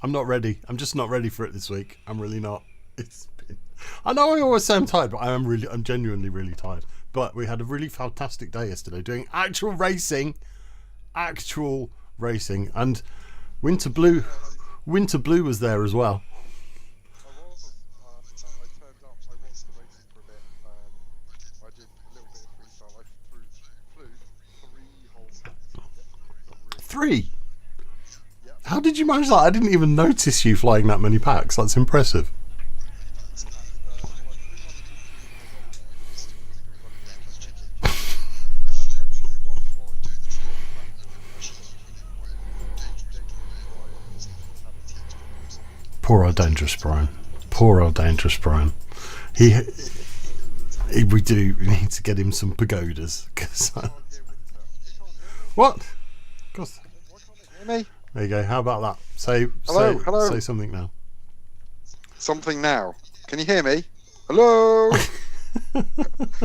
I'm not ready. I'm just not ready for it this week. I'm really not. I know I always say I'm tired, but I'm genuinely really tired. But we had a really fantastic day yesterday doing actual racing, and Winter Blue was there as well. I turned up. I watched the racing for a bit. I did a little bit of freestyle. I flew 3 whole packs. 3? How did you manage that? I didn't even notice you flying that many packs. That's impressive. Poor old dangerous Brian. Poor old dangerous Brian. We need to get him some pagodas. What? Of course. Me? There you go. How about that? Say something now. Something now. Can you hear me? Hello.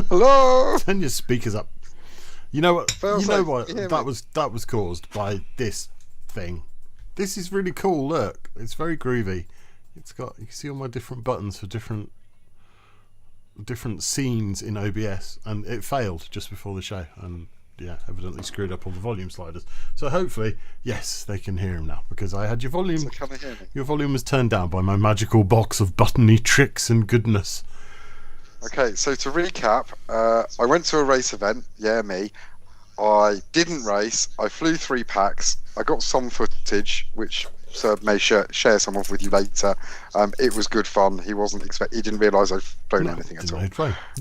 Hello. Turn your speakers up. You know what? Fail You know safe. what? You hear That was caused by this thing. This is really cool. Look, it's very groovy. It's got, you can see all my different buttons for different scenes in OBS, and it failed just before the show, and yeah, evidently screwed up all the volume sliders. So hopefully, yes, they can hear him now, because I had your volume. So can they hear me? Your volume was turned down by my magical box of buttony tricks and goodness. Okay, so to recap, I went to a race event. Yeah, me. I didn't race. I flew 3 packs. I got some footage, which Serb may share some of with you later. It was good fun. He didn't realise I'd flown anything at all. Do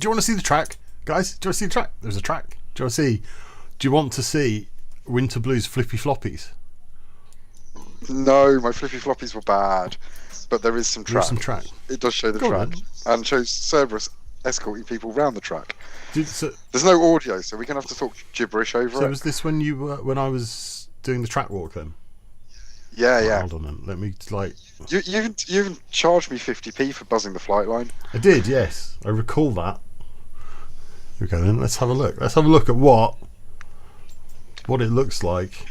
you want to see the track, guys? Do you want to see the track? There's a track. Do you want to see Winter Blue's flippy floppies? No, my flippy floppies were bad, but there is some track. It does show the track, and shows Cerberus escorting people around the track. There's no audio, so we're gonna have to talk gibberish over it. So was this when when I was doing the track walk then? Yeah. Hold on then. Let me You even charged me 50p for buzzing the flight line. I did, yes. I recall that. Okay then, let's have a look. Let's have a look at what it looks like.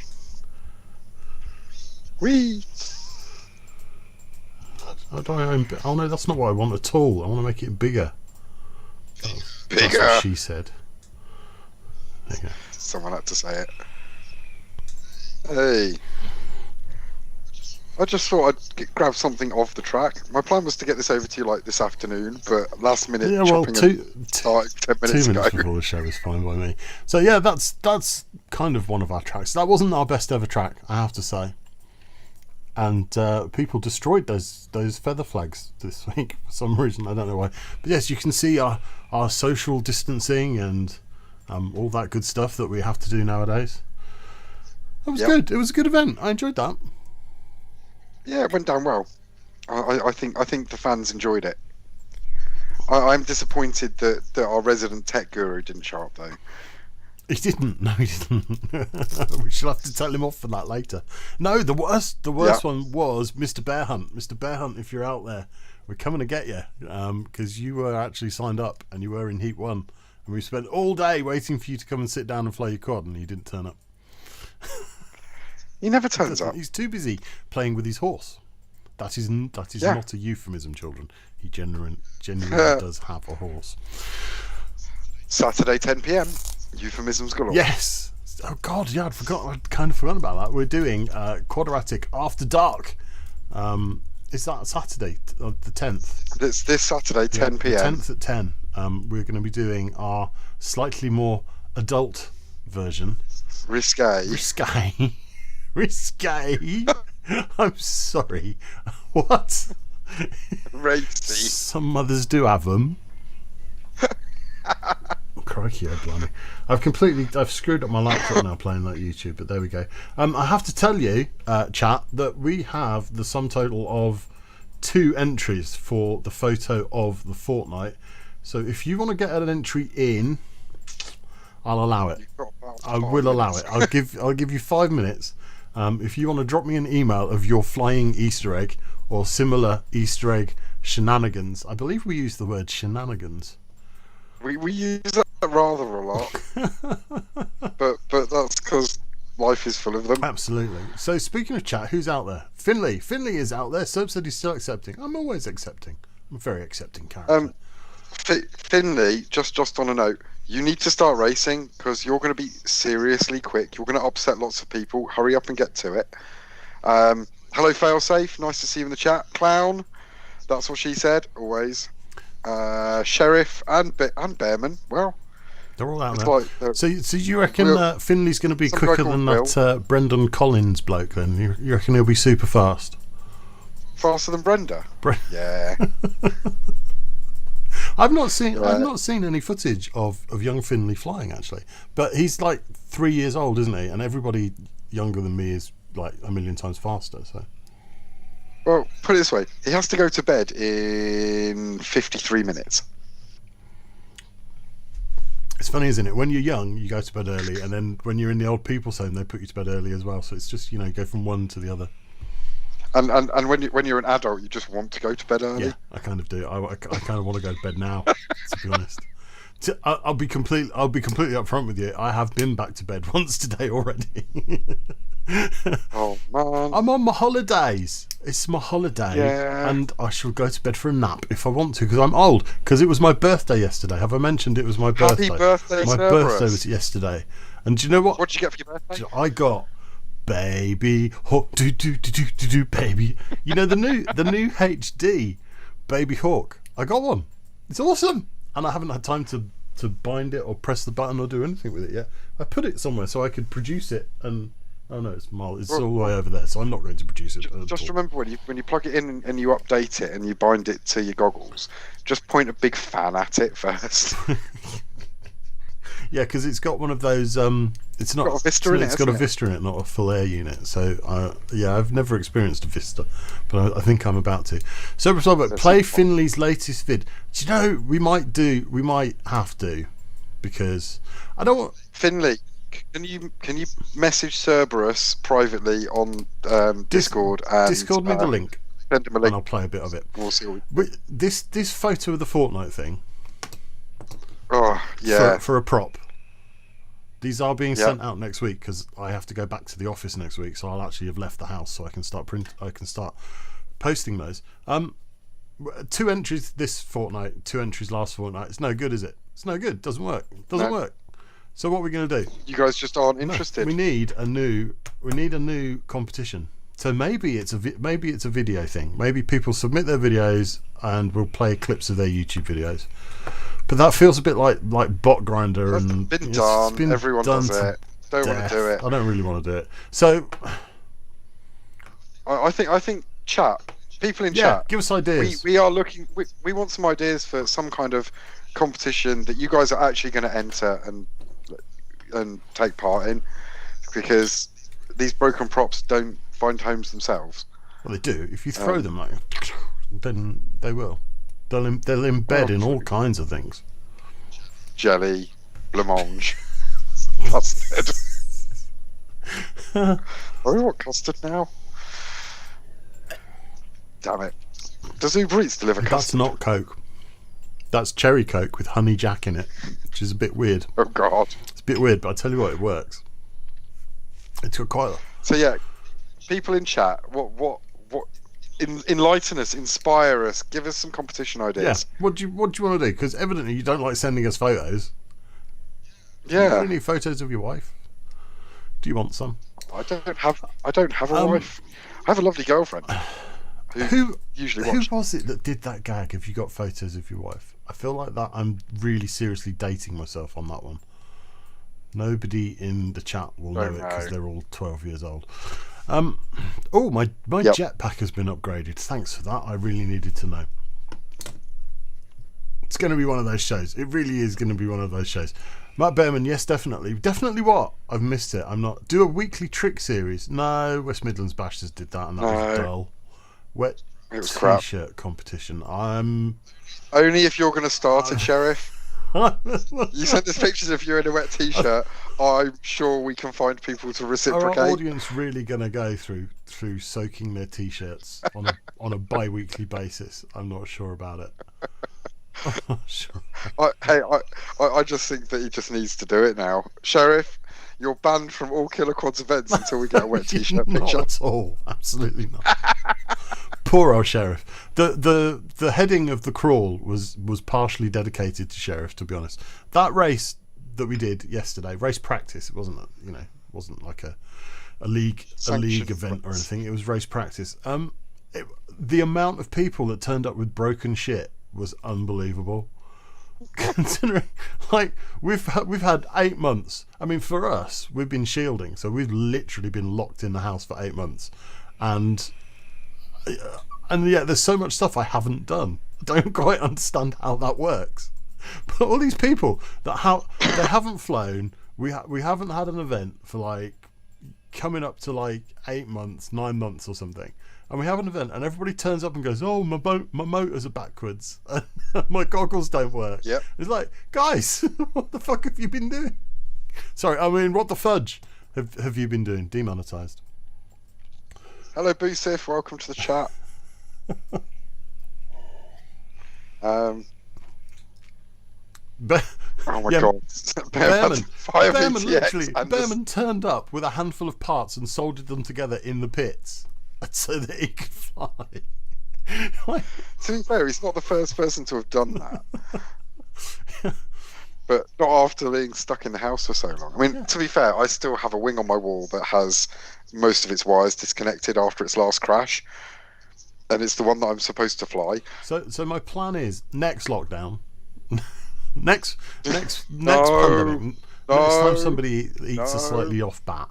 Whee! Oh no, that's not what I want at all. I want to make it bigger. Bigger. That's what she said. There you go. Someone had to say it. Hey. I just thought I'd grab something off the track. My plan was to get this over to you like this afternoon, but last minute. Yeah, well, 10 minutes ago. before the show is fine by me. So yeah, that's kind of one of our tracks. That wasn't our best ever track, I have to say. And people destroyed those feather flags this week for some reason. I don't know why. But yes, you can see our social distancing and all that good stuff that we have to do nowadays. That was good. It was a good event. I enjoyed that. Yeah, it went down well. I think the fans enjoyed it. I'm disappointed that our resident tech guru didn't show up though. He didn't. No, he didn't. We shall have to tell him off for that later. No, the worst one was Mr. Bear Hunt. Mr. Bear Hunt, if you're out there, we're coming to get you because you were actually signed up and you were in Heat 1, and we spent all day waiting for you to come and sit down and fly your quad, and you didn't turn up. He never turns up. He's too busy playing with his horse. That is not a euphemism, children. He genuinely does have a horse. Saturday 10 p.m. Euphemisms galore. Yes. Oh God, yeah, I'd kind of forgotten about that. We're doing KWADeRATIC After Dark. Is that Saturday, the 10th? It's this Saturday, 10 p.m. The 10th at 10. We're going to be doing our slightly more adult version. Risque. Risque. I'm sorry. What? Racy. Some mothers do have them. Crikey, oh blimey. I've screwed up my laptop now playing that YouTube, but there we go. I have to tell you, chat, that we have the sum total of 2 entries for the photo of the fortnight. So if you want to get an entry in, I'll allow it. I will allow it. I'll give you 5 minutes. If you want to drop me an email of your flying Easter egg or similar Easter egg shenanigans. I believe we use the word shenanigans. We use that rather a lot, but that's because life is full of them. Absolutely. So speaking of chat, who's out there? Finley is out there. Serb said he's still accepting. I'm always accepting. I'm a very accepting character. Finley, just on a note, you need to start racing because you're going to be seriously quick. You're going to upset lots of people. Hurry up and get to it. Hello, Failsafe. Nice to see you in the chat. Clown. That's what she said. Always. Sheriff and Bearman. Well, they're all out there. So you reckon Finley's going to be quicker than that Brendan Collins bloke? Then you reckon he'll be super fast? Faster than Brenda? Yeah. I've not seen any footage of young Finley flying actually, but he's like 3 years old, isn't he? And everybody younger than me is like a million times faster. So. Well, put it this way: he has to go to bed in 53 minutes. It's funny, isn't it? When you're young, you go to bed early, and then when you're in the old people's home, they put you to bed early as well. So it's just, you go from one to the other. And when you're an adult, you just want to go to bed early. Yeah, I kind of do. I kind of want to go to bed now, to be honest. I'll be completely upfront with you. I have been back to bed once today already. Oh man! I'm on my holidays. It's my holiday, and I shall go to bed for a nap if I want to, because I'm old. Because it was my birthday yesterday. Have I mentioned it was my birthday? Happy birthday, my Cerberus. birthday was yesterday, and do you know what? What did you get for your birthday? I got Baby Hawk, do baby. You know the new HD Baby Hawk. I got one. It's awesome, and I haven't had time to bind it or press the button or do anything with it yet. I put it somewhere so I could produce it, and oh no, it's all the way over there, so I'm not going to produce it. Just remember when you plug it in and you update it and you bind it to your goggles, just point a big fan at it first. Yeah, because it's got one of those. It's not. Got a Vista in it. It's got a Vista in it, not a full air unit. So I've never experienced a Vista, but I think I'm about to. Cerberus Velvet, play Finley's latest vid. Do you know we might have to, because I don't want Finley. Can you message Cerberus privately on Discord? Discord me the link. Send him a link, and I'll play a bit of it. We'll see. This photo of the Fortnite thing. Oh yeah. For a prop. These are being sent out next week because I have to go back to the office next week, so I'll actually have left the house so I can start posting those. 2 entries this fortnight, 2 entries last fortnight. It's no good, is it? It's no good. Doesn't work. Doesn't work. So what are we going to do? You guys just aren't interested. We need a new competition. So maybe it's a video thing. Maybe people submit their videos and we'll play clips of their YouTube videos. But that feels a bit like bot grinder and been done. Everyone does it. Don't want to do it. I don't really want to do it. So I think chat. People in chat. Give us ideas. We are looking. We want some ideas for some kind of competition that you guys are actually going to enter and take part in, because these broken props don't find homes themselves. Well, they do. If you throw them then they will. They'll embed in all kinds of things. Jelly, blancmange, custard. Oh, we want custard now. Damn it! Does Uber Eats deliver custard? That's not Coke. That's cherry Coke with honey jack in it, which is a bit weird. Oh God! It's a bit weird, but I tell you what, it works. It's got quite. So yeah, people in chat, what enlighten us, inspire us, give us some competition ideas. Yeah. What do you want to do? Because evidently you don't like sending us photos. Yeah. Do you need photos of your wife? Do you want some? I don't have a wife. I have a lovely girlfriend. Who usually watches. Who was it that did that gag? Have you got photos of your wife? I feel like that I'm really seriously dating myself on that one. Nobody in the chat will know it because they're all 12 years old. Oh, my jetpack has been upgraded. Thanks for that. I really needed to know. It's going to be one of those shows. It really is going to be one of those shows. Matt Behrman, yes, definitely. Definitely what? I've missed it. I'm not. Do a weekly trick series. No, West Midlands Bashers did that and that was dull. Wet t-shirt competition. Only if you're going to start it, Sheriff. You sent us pictures of you in a wet t-shirt. I'm sure we can find people to reciprocate. Are our audience really going to go through soaking their t-shirts on a bi-weekly basis? I'm not sure about it. I'm not sure. I just think that he just needs to do it now. Sheriff, you're banned from all Killer Quads events until we get a wet t-shirt picture. Not at all. Absolutely not. Poor old Sheriff. The heading of the crawl was partially dedicated to Sheriff, to be honest. That race that we did yesterday, race practice, it wasn't like a league event or anything. It was race practice. The amount of people that turned up with broken shit was unbelievable. Considering, like, we've had 8 months. I mean, for us, we've been shielding, so we've literally been locked in the house for 8 months, and yeah, there's so much stuff I haven't done. I don't quite understand how that works. But all these people that they haven't flown, we haven't had an event for like coming up to like 8 months, 9 months or something. And we have an event and everybody turns up and goes, oh, my motors are backwards and my goggles don't work. Yep. It's like, guys, what the fuck have you been doing? Sorry, I mean, what the fudge have you been doing? Demonetized. Hello, Boosif. Welcome to the chat. Oh my god. Behrman turned up with a handful of parts and soldered them together in the pits so that he could fly. To be fair, he's not the first person to have done that. But not after being stuck in the house for so long. I mean, to be fair, I still have a wing on my wall that has most of its wires disconnected after its last crash. And it's the one that I'm supposed to fly. So my plan is next lockdown, next pandemic, next time somebody eats a slightly off bat,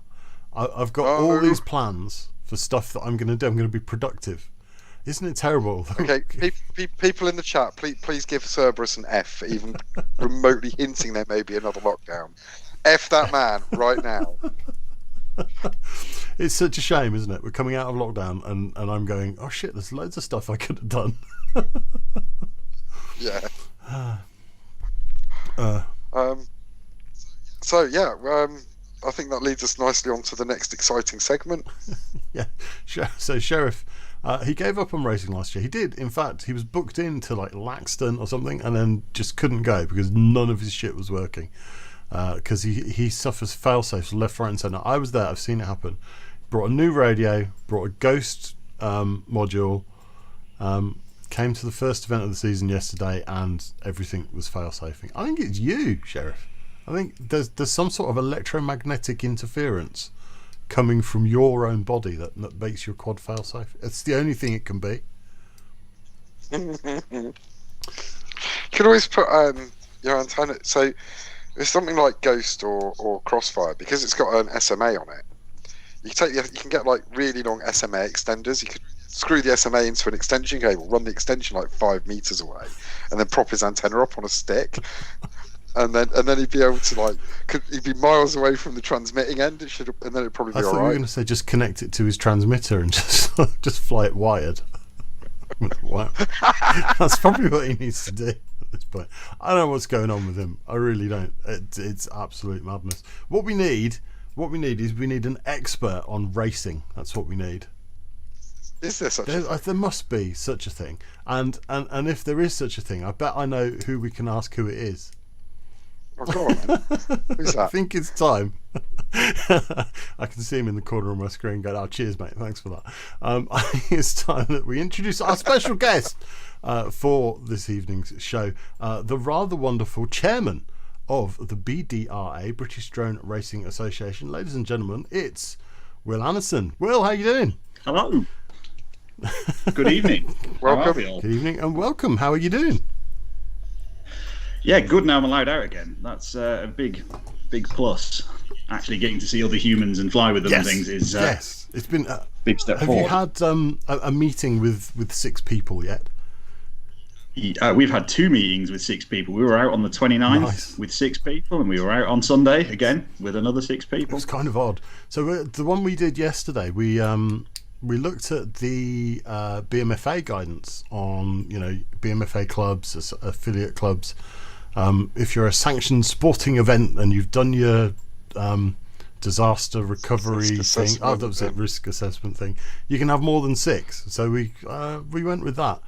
I've got all these plans for stuff that I'm going to do. I'm going to be productive. Isn't it terrible? Okay, people in the chat, please give Cerberus an F for even remotely hinting there may be another lockdown. F that man right now. It's such a shame, isn't it? We're coming out of lockdown and I'm going, oh shit, there's loads of stuff I could have done. Yeah. I think that leads us nicely on to the next exciting segment. Yeah. So Sheriff, he gave up on racing last year. He did, in fact. He was booked into like Laxton or something and then just couldn't go because none of his shit was working. Because he suffers fail-safes left, right and centre. I was there, I've seen it happen. Brought a new radio, brought a Ghost module, came to the first event of the season yesterday and everything was fail-safing. I think it's you, Sheriff. I think there's some sort of electromagnetic interference coming from your own body that makes your quad fail-safe. It's the only thing it can be. You could always put your antenna... So it's something like Ghost or Crossfire, because it's got an SMA on it. You can get like really long SMA extenders. You could screw the SMA into an extension cable, run the extension like 5 meters away, and then prop his antenna up on a stick, and then he'd be able to he'd be miles away from the transmitting end. And then it'd probably be all right. I thought you were going to say just connect it to his transmitter and just fly it wired. Wow. That's probably what he needs to do. This point, I don't know what's going on with him. I really don't. It's absolute madness. What we need is an expert on racing. That's what we need. Is there such a thing? There must be such a thing, and if there is such a thing, I bet I know who we can ask who it is. Oh, go on, man. Who's that? I think it's time. I can see him in the corner of my screen going, "Oh, cheers, mate. Thanks for that." I think it's time that we introduce our special guest for this evening's show, the rather wonderful chairman of the BDRA, British Drone Racing Association. Ladies and gentlemen, it's Will Anderson. Will, how you doing? Hello. Good evening. Welcome. How are we all? Good evening and welcome. How are you doing? Yeah, good. Now I'm allowed out again. That's a big plus. Actually, getting to see other humans and fly with them and things is yes. It's been big step have forward. you had a meeting with 6 people yet? We've had 2 meetings with 6 people. We were out on the 29th with 6 people, and we were out on Sunday again with another 6 people. It's kind of odd. So the one we did yesterday, we looked at the BMFA guidance on BMFA clubs, affiliate clubs. If you're a sanctioned sporting event and you've done your disaster recovery thing, that was it, risk assessment thing, you can have more than 6. So we went with that.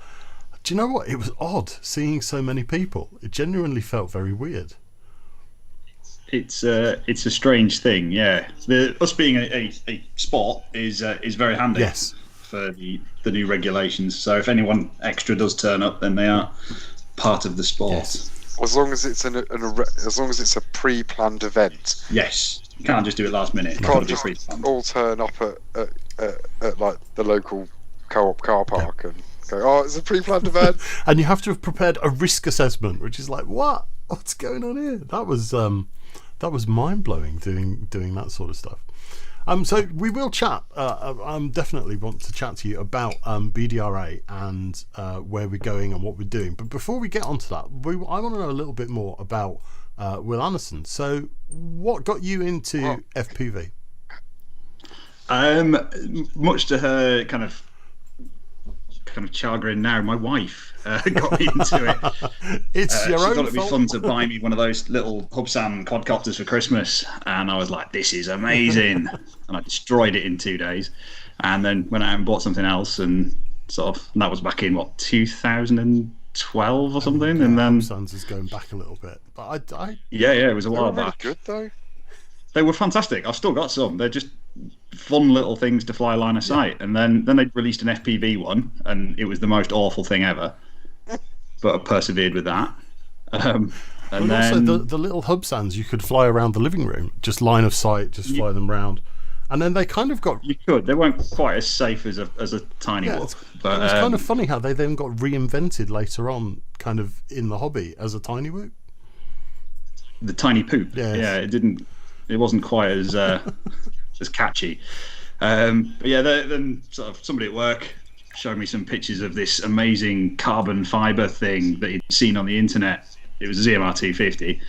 Do you know what? It was odd seeing so many people. It genuinely felt very weird. It's a strange thing, yeah. Us being a sport is very handy. Yes. For the new regulations. So if anyone extra does turn up, then they are part of the sport. Yes. As long as it's as long as it's a pre-planned event. Yes. You can't just do it last minute. You can't just all turn up at like the local co-op car park and go, "Oh, it's a pre-planned event." And you have to have prepared a risk assessment, which is like, what's going on here? That was mind-blowing doing that sort of stuff. So we will chat. I definitely want to chat to you about BDRA and where we're going and what we're doing. But before we get onto that, I want to know a little bit more about Will Anderson. So what got you into FPV? Much to her kind of chagrin now, my wife got me into it. It's your own She thought it'd be fault. fun to buy me one of those little Hubsan quadcopters for Christmas, and I was like, "This is amazing!" And I destroyed it in 2 days, and then went out and bought something else, and and that was back in 2012 or something, and then Hubsan's is going back a little bit, but it was a while Really back. good though. They were fantastic. I've still got some. They're just fun little things to fly line of sight. And then they released an FPV one, and it was the most awful thing ever. But I persevered with that. And then also the little Hubsans you could fly around the living room, just line of sight, just fly them round. And then they kind of got... You could. They weren't quite as safe as a tiny whoop. But it was kind of funny how they then got reinvented later on, kind of in the hobby, as a tiny whoop. The tiny poop. Yes. Yeah, it wasn't quite as as catchy. But yeah, then sort of somebody at work showed me some pictures of this amazing carbon fiber thing that he'd seen on the internet. It was a ZMR 250,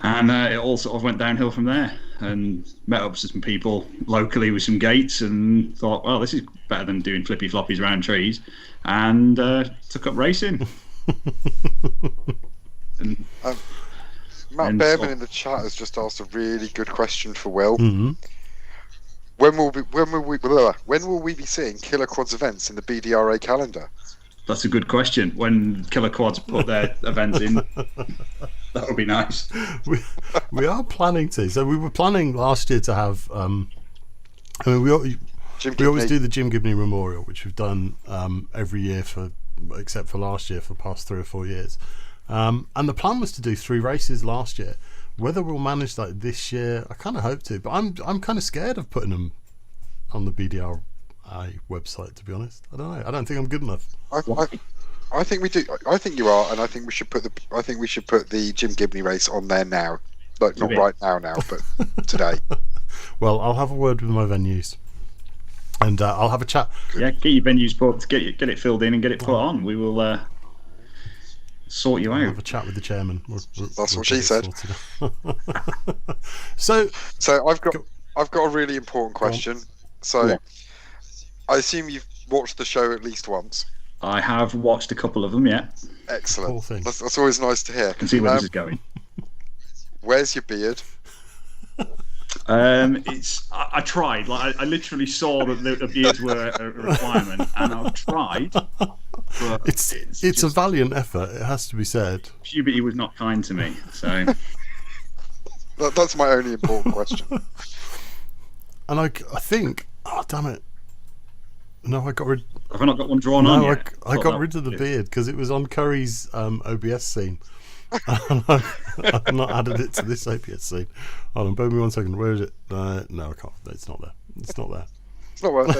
and it all sort of went downhill from there. And met up with some people locally with some gates, and thought, well, this is better than doing flippy floppies around trees, and took up racing. And Matt Behrman in the chat has just asked a really good question for Will. Mm-hmm. When will we be seeing Killer Quads events in the BDRA calendar? That's a good question. When Killer Quads put their events in, that would be nice. We are planning to. So we were planning last year to have. We always do the Jim Gibney Memorial, which we've done every year except for last year, for the past 3 or 4 years. And the plan was to do 3 races last year. Whether we'll manage that this year, I kind of hope to. But I'm kind of scared of putting them on the BDRA website, to be honest. I don't know. I don't think I'm good enough. I think we do. I think you are, and I think we should put the Jim Gibney race on there now. Like not right now, but today. Well, I'll have a word with my venues, and I'll have a chat. Yeah, get your venues booked, get it filled in, and get it put on. We will sort you I'll out. have a chat with the chairman. That's what she said. So I've got a really important question. So Yeah. I assume you've watched the show at least once. I have watched a couple of them, yeah. Excellent. Whole thing. That's always nice to hear. I can see where this is going. Where's your beard? I tried. Like I literally saw that the beards were a requirement, and I've tried. But it's a valiant effort. It has to be said. puberty was not kind to me. So That's my only important question. And I think, oh damn it, no, I got rid. Have I not got one drawn on yet? I got rid of the beard because it was on Curry's OBS scene. And I've not added it to this OBS scene. Hold on, bear with me 1 second. Where is it? No, I can't. It's not there. It's not there. It's not worth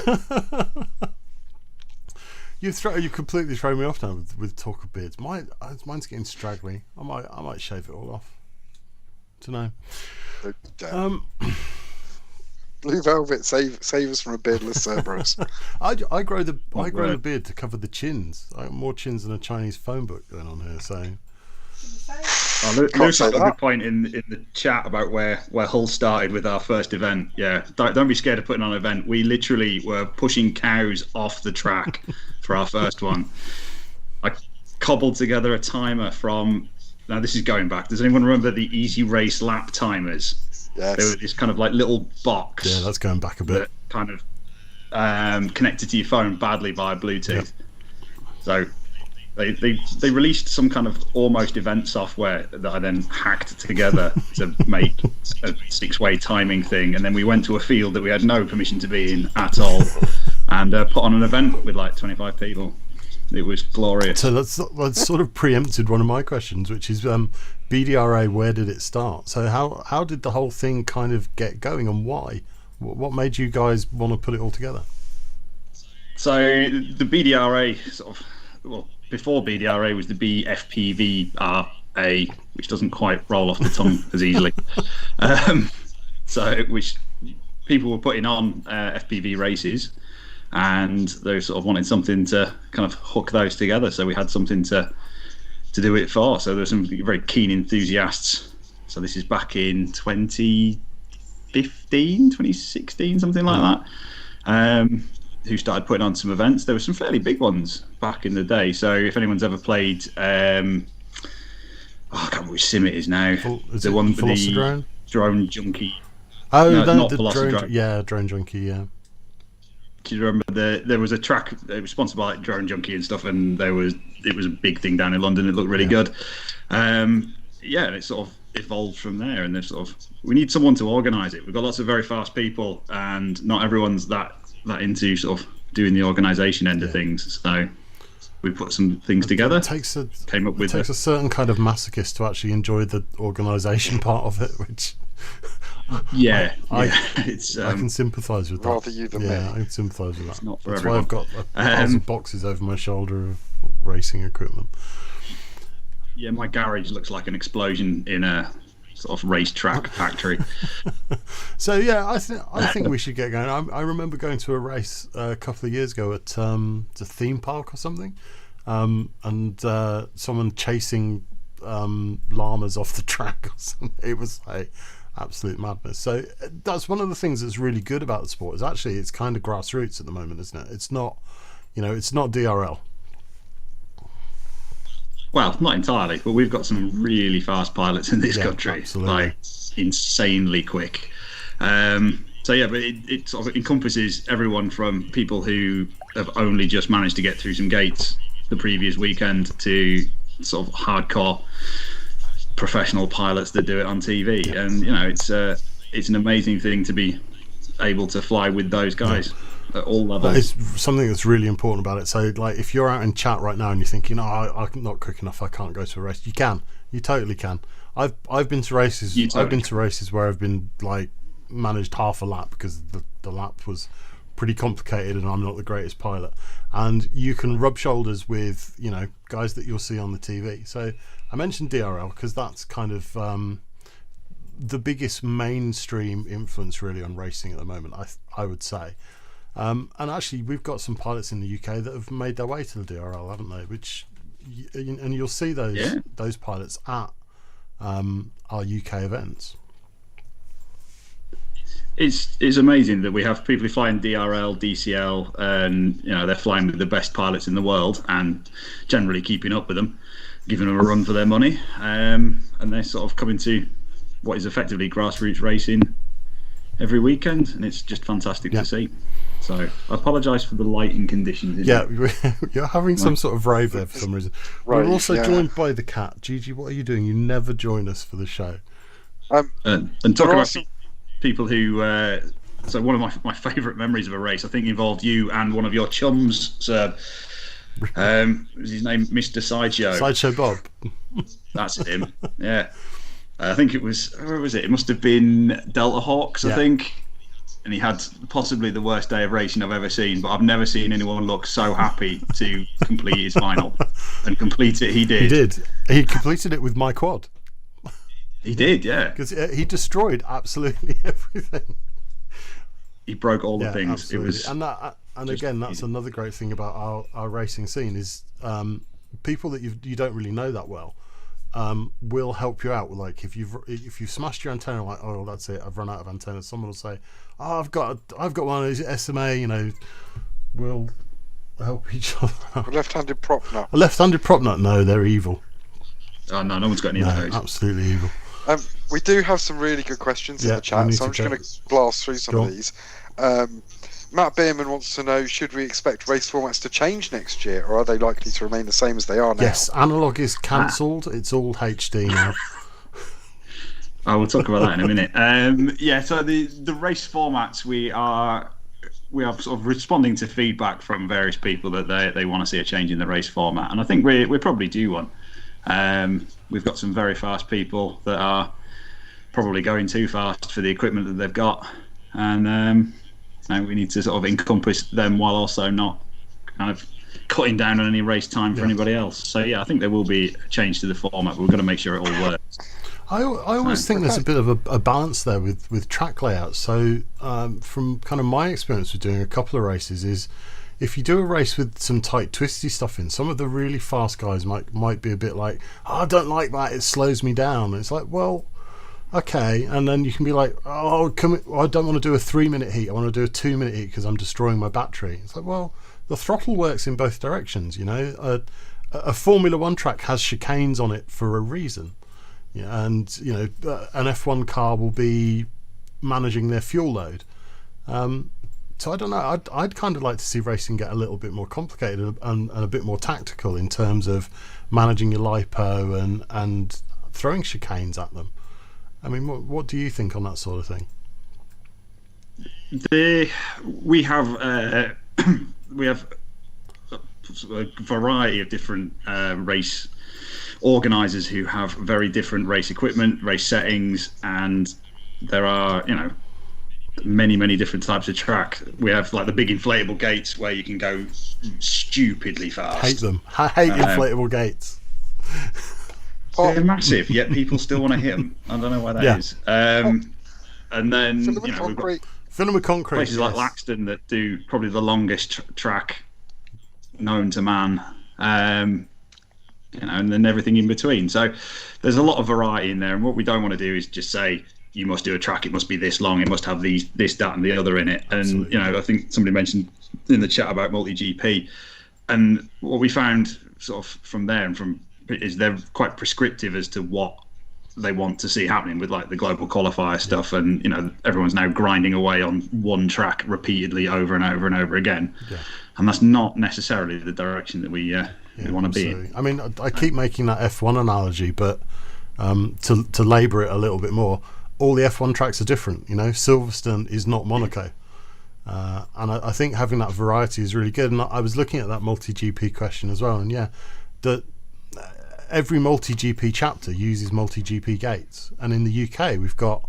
it. You completely thrown me off now with talk of beards. Mine's getting straggly. I might shave it all off. Don't know. Blue Velvet, save us from a beardless Cerberus. I grow the beard to cover the chins. I have more chins than a Chinese phone book going on here. So. Lewis had a good point in the chat about where Hull started with our first event. Yeah, don't be scared of putting on an event. We literally were pushing cows off the track for our first one. I cobbled together a timer from. Now this is going back. Does anyone remember the Easy Race lap timers? Yes. They were this kind of like little box. Yeah, that's going back a bit. That kind of connected to your phone badly via Bluetooth. Yep. So they released some kind of almost event software that I then hacked together to make a 6-way timing thing, and then we went to a field that we had no permission to be in at all, and put on an event with like 25 people. It was glorious. So that's sort of preempted one of my questions, which is BDRA. Where did it start? So how did the whole thing kind of get going, and why? What made you guys want to put it all together? So the BDRA before BDRA was the BFPVRA, which doesn't quite roll off the tongue as easily. Which people were putting on FPV races, and they sort of wanted something to kind of hook those together. So we had something to do it for. So there were some very keen enthusiasts. So this is back in 2015, 2016, something like that. Who started putting on some events. There were some fairly big ones back in the day. So if anyone's ever played, I can't remember which sim it is now. Is the it one with Velociraptor? the drone junkie. Oh, no, the not drone. Yeah, drone junkie. Yeah. Do you remember there was a track? It was sponsored by like Drone Junkie and stuff, and it was a big thing down in London. It looked really good. And it sort of evolved from there. And we need someone to organise it. We've got lots of very fast people, and not everyone's that into sort of doing the organisation end of things. So we put some things together. It takes a certain kind of masochist to actually enjoy the organisation part of it, which. I can sympathise with that. Rather you than me. I can sympathise with that. Not for That's everyone. why I've got piles of boxes over my shoulder of racing equipment. Yeah, my garage looks like an explosion in a sort of racetrack factory. So I think we should get going. I remember going to a race a couple of years ago at a theme park or something, and someone chasing llamas off the track or something. It was like absolute madness. So that's one of the things that's really good about the sport, is actually it's kind of grassroots at the moment, isn't it? It's not DRL. Well, not entirely, but we've got some really fast pilots in this country, absolutely. Like insanely quick. But it sort of encompasses everyone from people who have only just managed to get through some gates the previous weekend to sort of hardcore professional pilots that do it on TV. And it's an amazing thing to be able to fly with those guys at all levels. That is something that's really important about it. So like if you're out in chat right now and you're thinking, I'm not quick enough, I can't go to a race, you totally can. I've been to races where I've been like managed half a lap because the lap was pretty complicated and I'm not the greatest pilot, and you can rub shoulders with guys that you'll see on the TV. So I mentioned DRL because that's kind of the biggest mainstream influence really on racing at the moment, I would say. And actually we've got some pilots in the UK that have made their way to the DRL, haven't they? And you'll see those pilots at our UK events. It's amazing that we have people who fly in DRL, DCL, and they're flying with the best pilots in the world and generally keeping up with them, giving them a run for their money, and they're sort of coming to what is effectively grassroots racing every weekend, and it's just fantastic to see. So I apologise for the lighting conditions. You're having some sort of rave there for some reason. Right, We're also joined by the cat. Gigi, what are you doing? You never join us for the show. And talking there are about some- people who. So one of my favourite memories of a race, I think, involved you and one of your chums, Sir. Was his name Mr. Sideshow? Sideshow Bob. That's him. Yeah. I think it was. Where was it? It must have been Delta Hawks, I think. And he had possibly the worst day of racing I've ever seen. But I've never seen anyone look so happy to complete his final. And complete it, he did. He did. He completed it with my quad. He did, yeah. Because he destroyed absolutely everything. He broke all the things. Absolutely. It was, and again, that's another great thing about our racing scene is people that you don't really know that well will help you out. Like if you've smashed your antenna, like, oh, that's it, I've run out of antennas. Someone will say, oh, I've got one of these SMA. You know, we'll help each other out. A left-handed prop nut. A left-handed prop nut? No, they're evil. Oh no, no one's got any of those. Absolutely evil. We do have some really good questions in the chat, so I'm just going to blast through some of these. Matt Beerman wants to know, should we expect race formats to change next year, or are they likely to remain the same as they are now? Yes, analog is cancelled. It's all HD now. I will talk about that in a minute. Yeah, so the race formats, we are sort of responding to feedback from various people that they want to see a change in the race format, and I think we're probably due one. We've got some very fast people that are probably going too fast for the equipment that they've got, and we need to sort of encompass them while also not kind of cutting down on any race time for anybody else. So yeah, I think there will be a change to the format, but we've got to make sure it all works. I always think there's a bit of a balance there with track layouts. So from kind of my experience with doing a couple of races is, if you do a race with some tight twisty stuff in, some of the really fast guys might be a bit like, oh, I don't like that, it slows me down. And it's like, well, okay. And then you can be like, oh, I don't want to do a 3-minute heat, I want to do a 2-minute heat because I'm destroying my battery. It's like, well, the throttle works in both directions, you know. A Formula One track has chicanes on it for a reason. Yeah, and you know, an F1 car will be managing their fuel load. So I don't know. I'd kind of like to see racing get a little bit more complicated and a bit more tactical in terms of managing your lipo and throwing chicanes at them. I mean, what do you think on that sort of thing? We have a variety of different race organisers who have very different race equipment, race settings, and there are, you know, many different types of track. We have like the big inflatable gates where you can go stupidly fast. Hate them. I hate inflatable gates. They're massive, yet people still want to hit them. I don't know why that is. And then Fill them with we've got fill them with concrete. places like Laxton that do probably the longest track known to man. You know, and then everything in between. So there's a lot of variety in there, and what we don't want to do is just say, you must do a track, it must be this long, it must have this, that, and the other in it. And you know, I think somebody mentioned in the chat about multi-GP, and what we found sort of from there and from is they're quite prescriptive as to what they want to see happening with like the global qualifier stuff, and you know, everyone's now grinding away on one track repeatedly over and over and over again, and that's not necessarily the direction that we want to be in. I mean, I keep making that F1 analogy, but to labour it a little bit more, all the F1 tracks are different. You know, Silverstone is not Monaco, and I think having that variety is really good. And I was looking at that multi-GP question as well, and every multi-GP chapter uses multi-GP gates, and in the UK we've got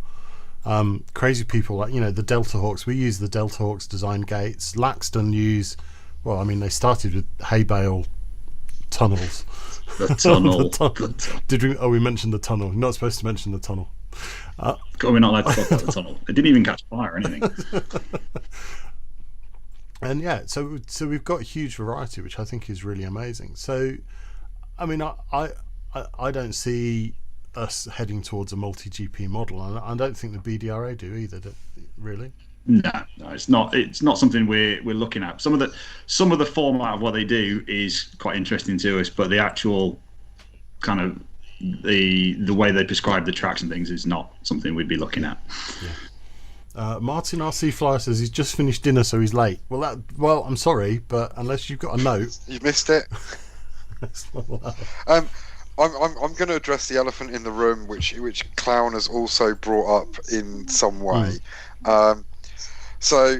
crazy people like, you know, the Delta Hawks. We use the Delta Hawks design gates. Laxton use, well, I mean, they started with hay bale tunnels. The tunnel. Did we? Oh, we mentioned the tunnel. You're not supposed to mention the tunnel. We're not allowed to talk about the tunnel. It didn't even catch fire or anything. And yeah, so we've got a huge variety, which I think is really amazing. So, I mean, I don't see us heading towards a multi-GP model, and I don't think the BDRA do either. Really? No, it's not. It's not something we're looking at. Some of the format of what they do is quite interesting to us, but the actual kind of the way they prescribe the tracks and things is not something we'd be looking at. Martin RC Flyer says he's just finished dinner, so he's late. Well, I'm sorry, but unless you've got a note, You've missed it. I'm going to address the elephant in the room, which Clown has also brought up in some way. So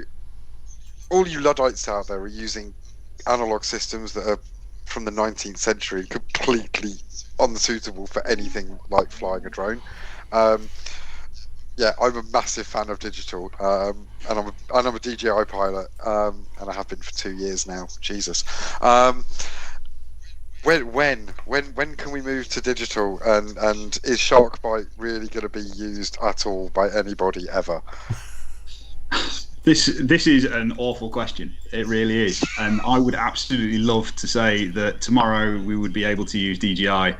all you Luddites out there are using analog systems that are from the 19th century, completely unsuitable for anything like flying a drone. Yeah, I'm a massive fan of digital, and I'm a DJI pilot, and I have been for 2 years now. Jesus. When can we move to digital? And is Sharkbite really going to be used at all by anybody ever? This is an awful question. It really is, and I would absolutely love to say that tomorrow we would be able to use DJI,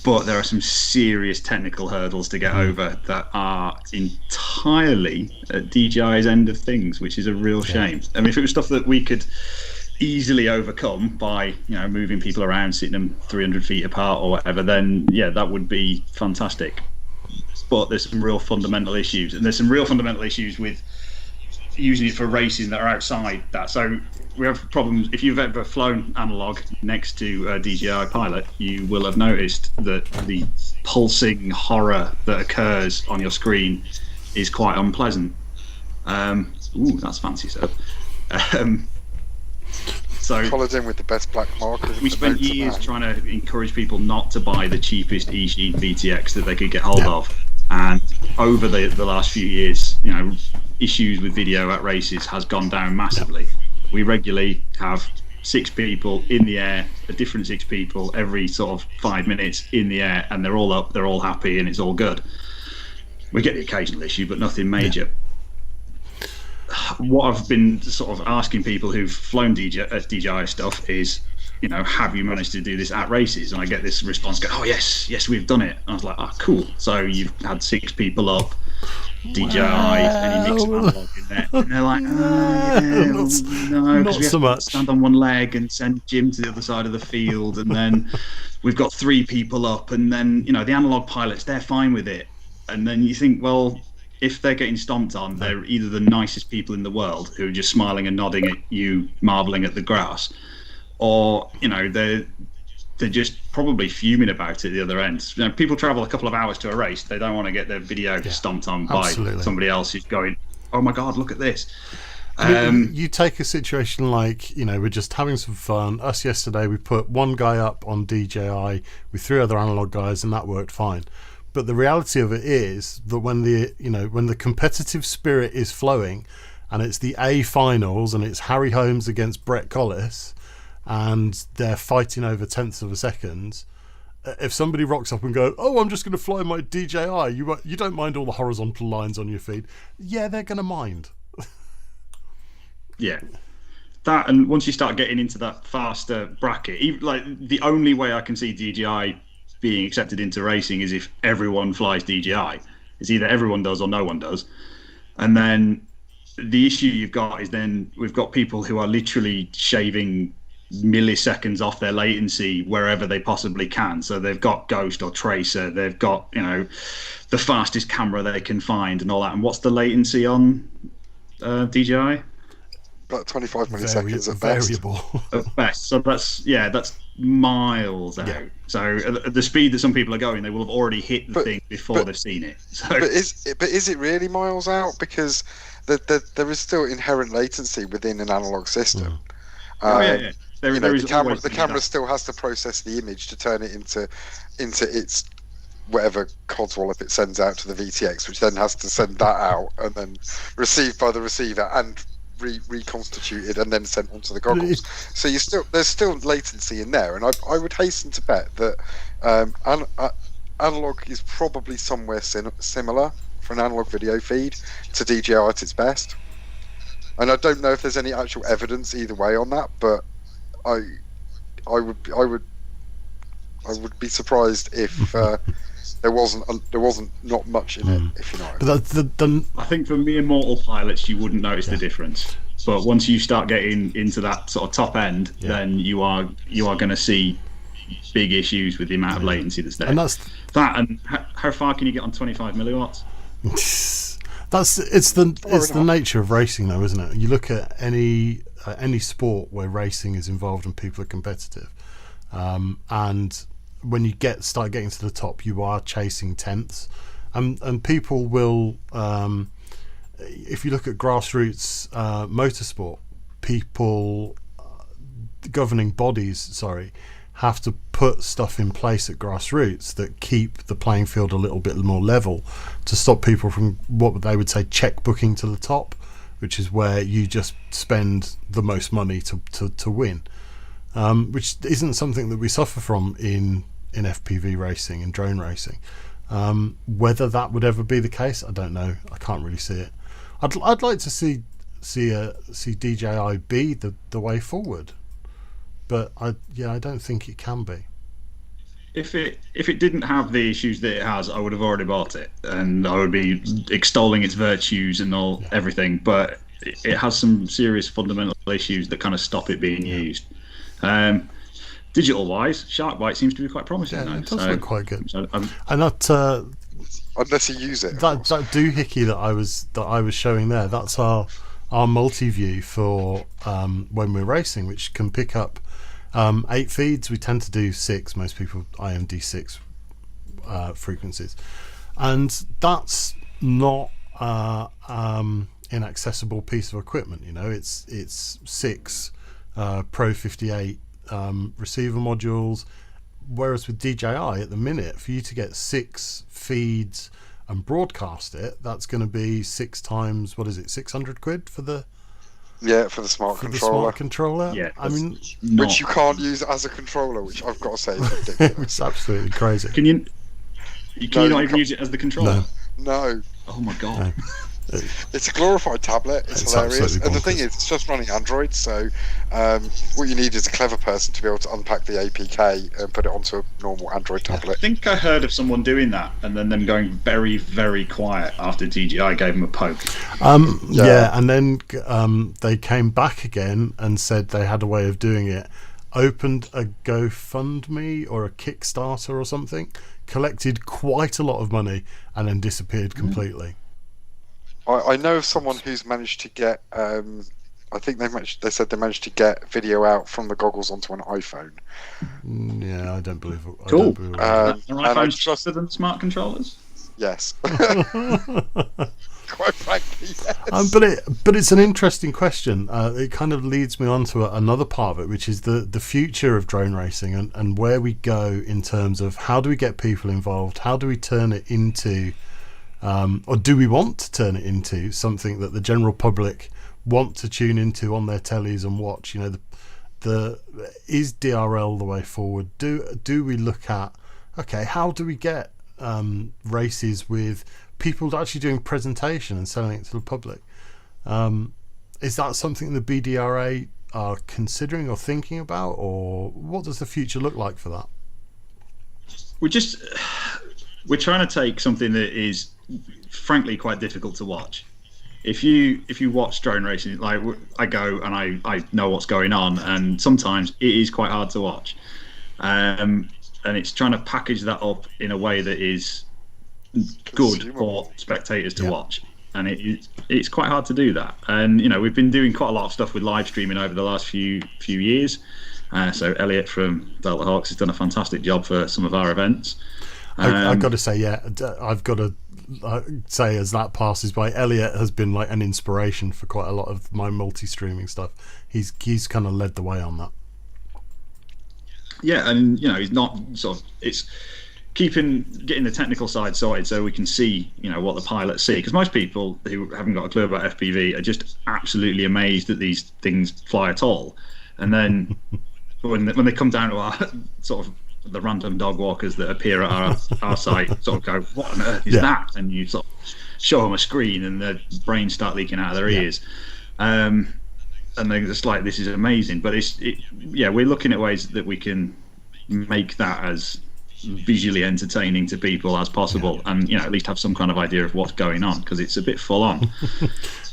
but there are some serious technical hurdles to get over that are entirely at DJI's end of things, which is a real shame. I mean, if it was stuff that we could easily overcome by moving people around, sitting them 300 feet apart or whatever, then yeah, that would be fantastic. But there's some real fundamental issues, and there's some real fundamental issues with using it for racing that are outside that. So we have problems. If you've ever flown analog next to a DJI pilot, you will have noticed that the pulsing horror that occurs on your screen is quite unpleasant. Ooh, that's fancy stuff. So followed in with the best black markers. We spent years trying to encourage people not to buy the cheapest eSheen VTX that they could get hold of, and over the last few years, issues with video at races has gone down massively. We regularly have 6 people in the air, a different 6 people every sort of 5 minutes in the air, and they're all up, they're all happy, and it's all good. We get the occasional issue, but nothing major. What I've been sort of asking people who've flown DJI stuff is, have you managed to do this at races? And I get this response, oh yes, we've done it. And I was like, cool. So you've had 6 people up, DJI, any mixed analog in there. And they're like, no, because we have to stand on one leg and send Jim to the other side of the field. And then we've got 3 people up, and then, the analog pilots, they're fine with it. And then you think, well, if they're getting stomped on, they're either the nicest people in the world who are just smiling and nodding at you, marveling at the grass, or they're just probably fuming about it at the other end. People travel a couple of hours to a race; they don't want to get their video stomped on by somebody else who's going, "Oh my God, look at this." You take a situation like, we're just having some fun. Us yesterday, we put one guy up on DJI with 3 other analog guys, and that worked fine. But the reality of it is that when the competitive spirit is flowing, and it's the A finals, and it's Harry Holmes against Brett Collis, and they're fighting over tenths of a second, if somebody rocks up and goes, "Oh, I'm just going to fly my DJI," you don't mind all the horizontal lines on your feed. Yeah, they're going to mind. Yeah. That, and once you start getting into that faster bracket, like the only way I can see DJI being accepted into racing is if everyone flies DJI. It's either everyone does or no one does. And then the issue you've got is then we've got people who are literally shaving milliseconds off their latency wherever they possibly can. So they've got Ghost or Tracer, they've got the fastest camera they can find and all that. And what's the latency on DJI? About 25 milliseconds at best. Variable. At best. So that's miles out. Yeah. So at the speed that some people are going, they will have already hit the thing before they've seen it. So. But is it really miles out? Because there is still inherent latency within an analog system. Yeah. The camera still has to process the image to turn it into its whatever codswallop it sends out to the VTX, which then has to send that out and then received by the receiver and reconstituted and then sent onto the goggles. So there's still latency in there, and I would hasten to bet that analog is probably somewhere similar for an analog video feed to DJI at its best. And I don't know if there's any actual evidence either way on that, but I would be surprised if there wasn't not much in it, if you know. But I think for mere mortal pilots, you wouldn't notice the difference. But once you start getting into that sort of top end, then you are going to see big issues with the amount of latency that's there. And that's and how far can you get on 25 milliwatts? It's the nature of racing, though, isn't it? You look at any sport where racing is involved and people are competitive, and when you start getting to the top, you are chasing tenths, and people will. If you look at grassroots motorsport, people, governing bodies, have to put stuff in place at grassroots that keep the playing field a little bit more level, to stop people from what they would say checkbooking to the top, which is where you just spend the most money to win, which isn't something that we suffer from in FPV racing and drone racing. Whether that would ever be the case, I don't know. I can't really see it. I'd like to see DJI be the way forward, but I don't think it can be. If it didn't have the issues that it has, I would have already bought it, and I would be extolling its virtues and everything. But it has some serious fundamental issues that kind of stop it being used. Digital wise, Sharkbite seems to be quite promising. Yeah, it does look quite good. And that unless you use it. That doohickey that I was showing there, that's our multi-view for when we're racing, which can pick up 8 feeds. We tend to do 6. Most people IMD6 frequencies, and that's not inaccessible piece of equipment. It's 6 Pro 58 receiver modules. Whereas with DJI at the minute, for you to get 6 feeds and broadcast it, that's going to be 6 times, what is it, 600 quid for the smart controller. The smart controller. Yeah, I mean, which you can't use as a controller, which I've got to say is ridiculous. It's absolutely crazy. Can you not even use it as the controller? No. Oh my god. No. It's a glorified tablet. It's hilarious. And the thing is, it's just running Android, so what you need is a clever person to be able to unpack the APK and put it onto a normal Android tablet. I think I heard of someone doing that and then them going very, very quiet after DJI gave them a poke. Yeah, and then they came back again and said they had a way of doing it. Opened a GoFundMe or a Kickstarter or something, collected quite a lot of money, and then disappeared completely. I know of someone who's managed to get. I think they said they managed to get video out from the goggles onto an iPhone. Yeah, I don't believe it. Cool. I Are iPhones faster than smart controllers? Yes. Quite frankly, yes. But it's an interesting question. It kind of leads me on to another part of it, which is the future of drone racing and where we go in terms of how do we get people involved? How do we turn it into, or do we want to turn it into something that the general public want to tune into on their tellies and watch? Is DRL the way forward? Do we look at, okay, how do we get races with people actually doing presentation and selling it to the public? Is that something the BDRA are considering or thinking about, or what does the future look like for that? We're trying to take something that is frankly quite difficult to watch. If you watch drone racing, like I go and I know what's going on, and sometimes it is quite hard to watch. And it's trying to package that up in a way that is good for spectators to watch, and it's quite hard to do that. And we've been doing quite a lot of stuff with live streaming over the last few years. So Elliot from Delta Hawks has done a fantastic job for some of our events. I've got to say, I've got to say, as that passes by, Elliot has been like an inspiration for quite a lot of my multi-streaming stuff. He's kind of led the way on that. Yeah, and he's not it's getting the technical side sorted so we can see what the pilots see, because most people who haven't got a clue about FPV are just absolutely amazed that these things fly at all, and then when they come down to our sort of the random dog walkers that appear at our site, sort of go, what on earth is that? And you sort of show them a screen and their brains start leaking out of their ears, and they're just like, this is amazing. But we're looking at ways that we can make that as visually entertaining to people as possible, and at least have some kind of idea of what's going on, because it's a bit full on.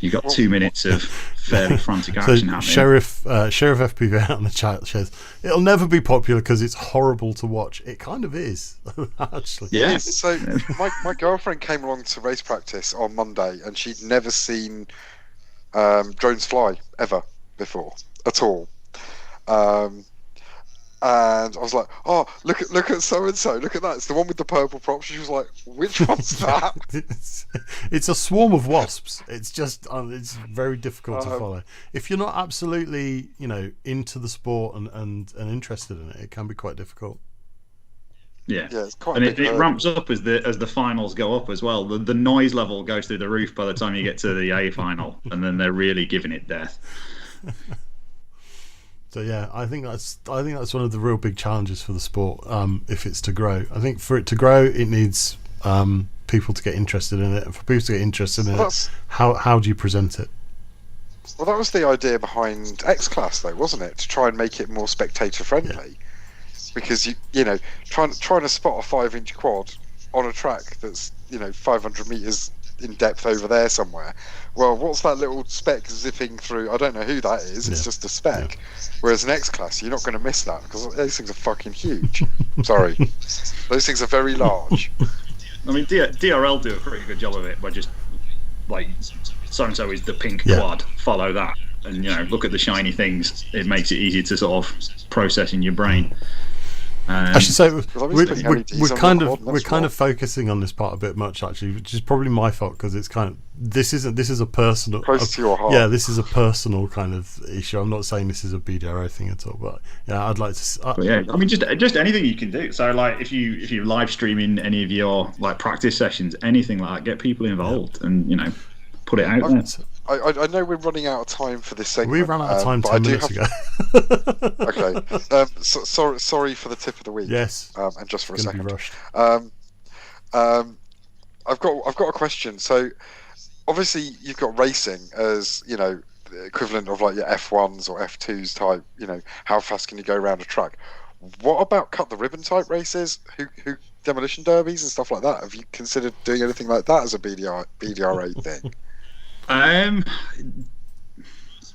You've got 2 minutes of fairly frantic action happening. Sheriff FPV out in the chat says it'll never be popular because it's horrible to watch. It kind of is, actually. Yeah. So my girlfriend came along to race practice on Monday, and she'd never seen drones fly ever before at all. And I was like, "Oh, look at so and so. Look at that. It's the one with the purple prop." She was like, "Which one's that?" It's a swarm of wasps. It's just it's very difficult to follow. If you're not absolutely, into the sport and interested in it, it can be quite difficult. Yeah, it's quite. And it ramps up as the finals go up as well. The noise level goes through the roof by the time you get to the A final, and then they're really giving it death. So yeah, I think that's one of the real big challenges for the sport. If it's to grow, I think for it to grow, it needs people to get interested in it. And for people to get interested in it, how do you present it? Well, that was the idea behind X Class, though, wasn't it? To try and make it more spectator friendly. Yeah. Because trying to spot a 5-inch quad on a track that's 500 meters in depth over there somewhere. Well, what's that little speck zipping through? I don't know who that is. It's just a speck. Yeah. Whereas an X Class, you're not going to miss that because those things are fucking huge. Sorry, those things are very large. I mean, DRL do a pretty good job of it by just like so and so is the pink quad. Follow that, and look at the shiny things. It makes it easy to sort of process in your brain. I should say we're kind of focusing on this part a bit much actually, which is probably my fault because it's kind of this is a personal close to your heart. Yeah, this is a personal kind of issue. I'm not saying this is a BDRO thing at all, but yeah, I'd like to. I mean, just anything you can do. So like if you live streaming any of your like practice sessions, anything like that, get people involved and put it out there. I know we're running out of time for this segment. We ran out of time 10 minutes ago. Okay. Sorry for the tip of the week. Yes. And just for a second. Be rushed. I've got a question. So obviously you've got racing as the equivalent of like your F1s or F2s type. How fast can you go around a track? What about cut the ribbon type races? Who demolition derbies and stuff like that? Have you considered doing anything like that as a BDRA thing?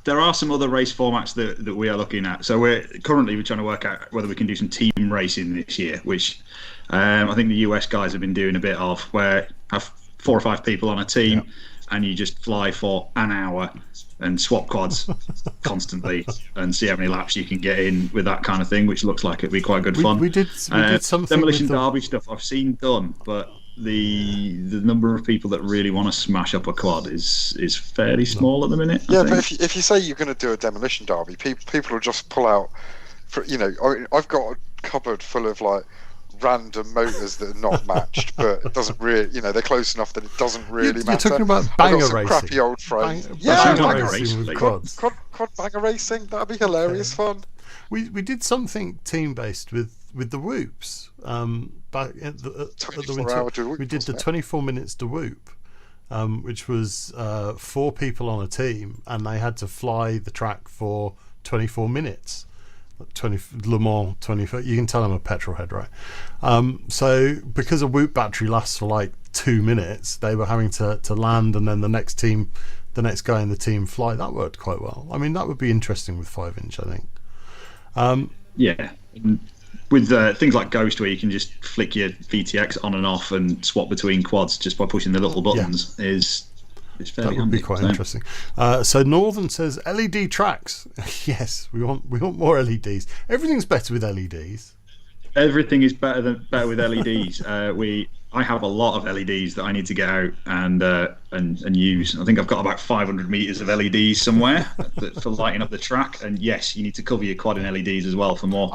There are some other race formats that we are looking at. So we're trying to work out whether we can do some team racing this year, which I think the US guys have been doing a bit of, where have 4 or 5 people on a team and you just fly for an hour and swap quads constantly and see how many laps you can get in with that kind of thing, which looks like it'd be quite good fun. We did something demolition derby stuff I've seen done, but the number of people that really want to smash up a quad is fairly small at the minute. Yeah, but if you say you're going to do a demolition derby, people will just pull out. I've got a cupboard full of like random motors that are not matched, but it doesn't really, they're close enough that it doesn't really matter. You're talking about banger racing. Crappy old frames. Banger racing. Quad banger racing. That'd be hilarious fun. We did something team based with the whoops. Back at the winter, we did the 24 minutes to whoop, which was 4 people on a team, and they had to fly the track for 24 minutes. Le Mans 24. You can tell I'm a petrol head, right? So because a whoop battery lasts for like 2 minutes, they were having to land, and then the next guy in the team fly. That worked quite well. I mean, that would be interesting with 5-inch, I think. Yeah. With things like Ghost, where you can just flick your VTX on and off and swap between quads just by pushing the little buttons, is fairly handy. That would be quite interesting. So Northern says LED tracks. Yes, we want more LEDs. Everything's better with LEDs. Everything is better with LEDs. I have a lot of LEDs that I need to get out and use. I think I've got about 500 meters of LEDs somewhere for lighting up the track. And yes, you need to cover your quad in LEDs as well for more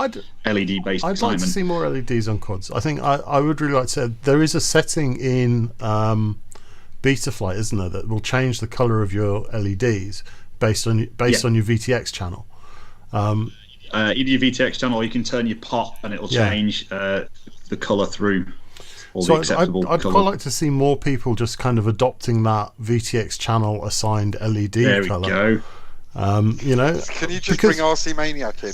LED based. I'd like to see more LEDs on quads. I think I would really like to say there is a setting in Betaflight, isn't there, that will change the color of your LEDs based on your VTX channel. Either your VTX channel, or you can turn your pot and it'll change the color through. So I'd quite like to see more people just kind of adopting that VTX channel assigned LED color. There we go. Can you just bring RC Maniac in?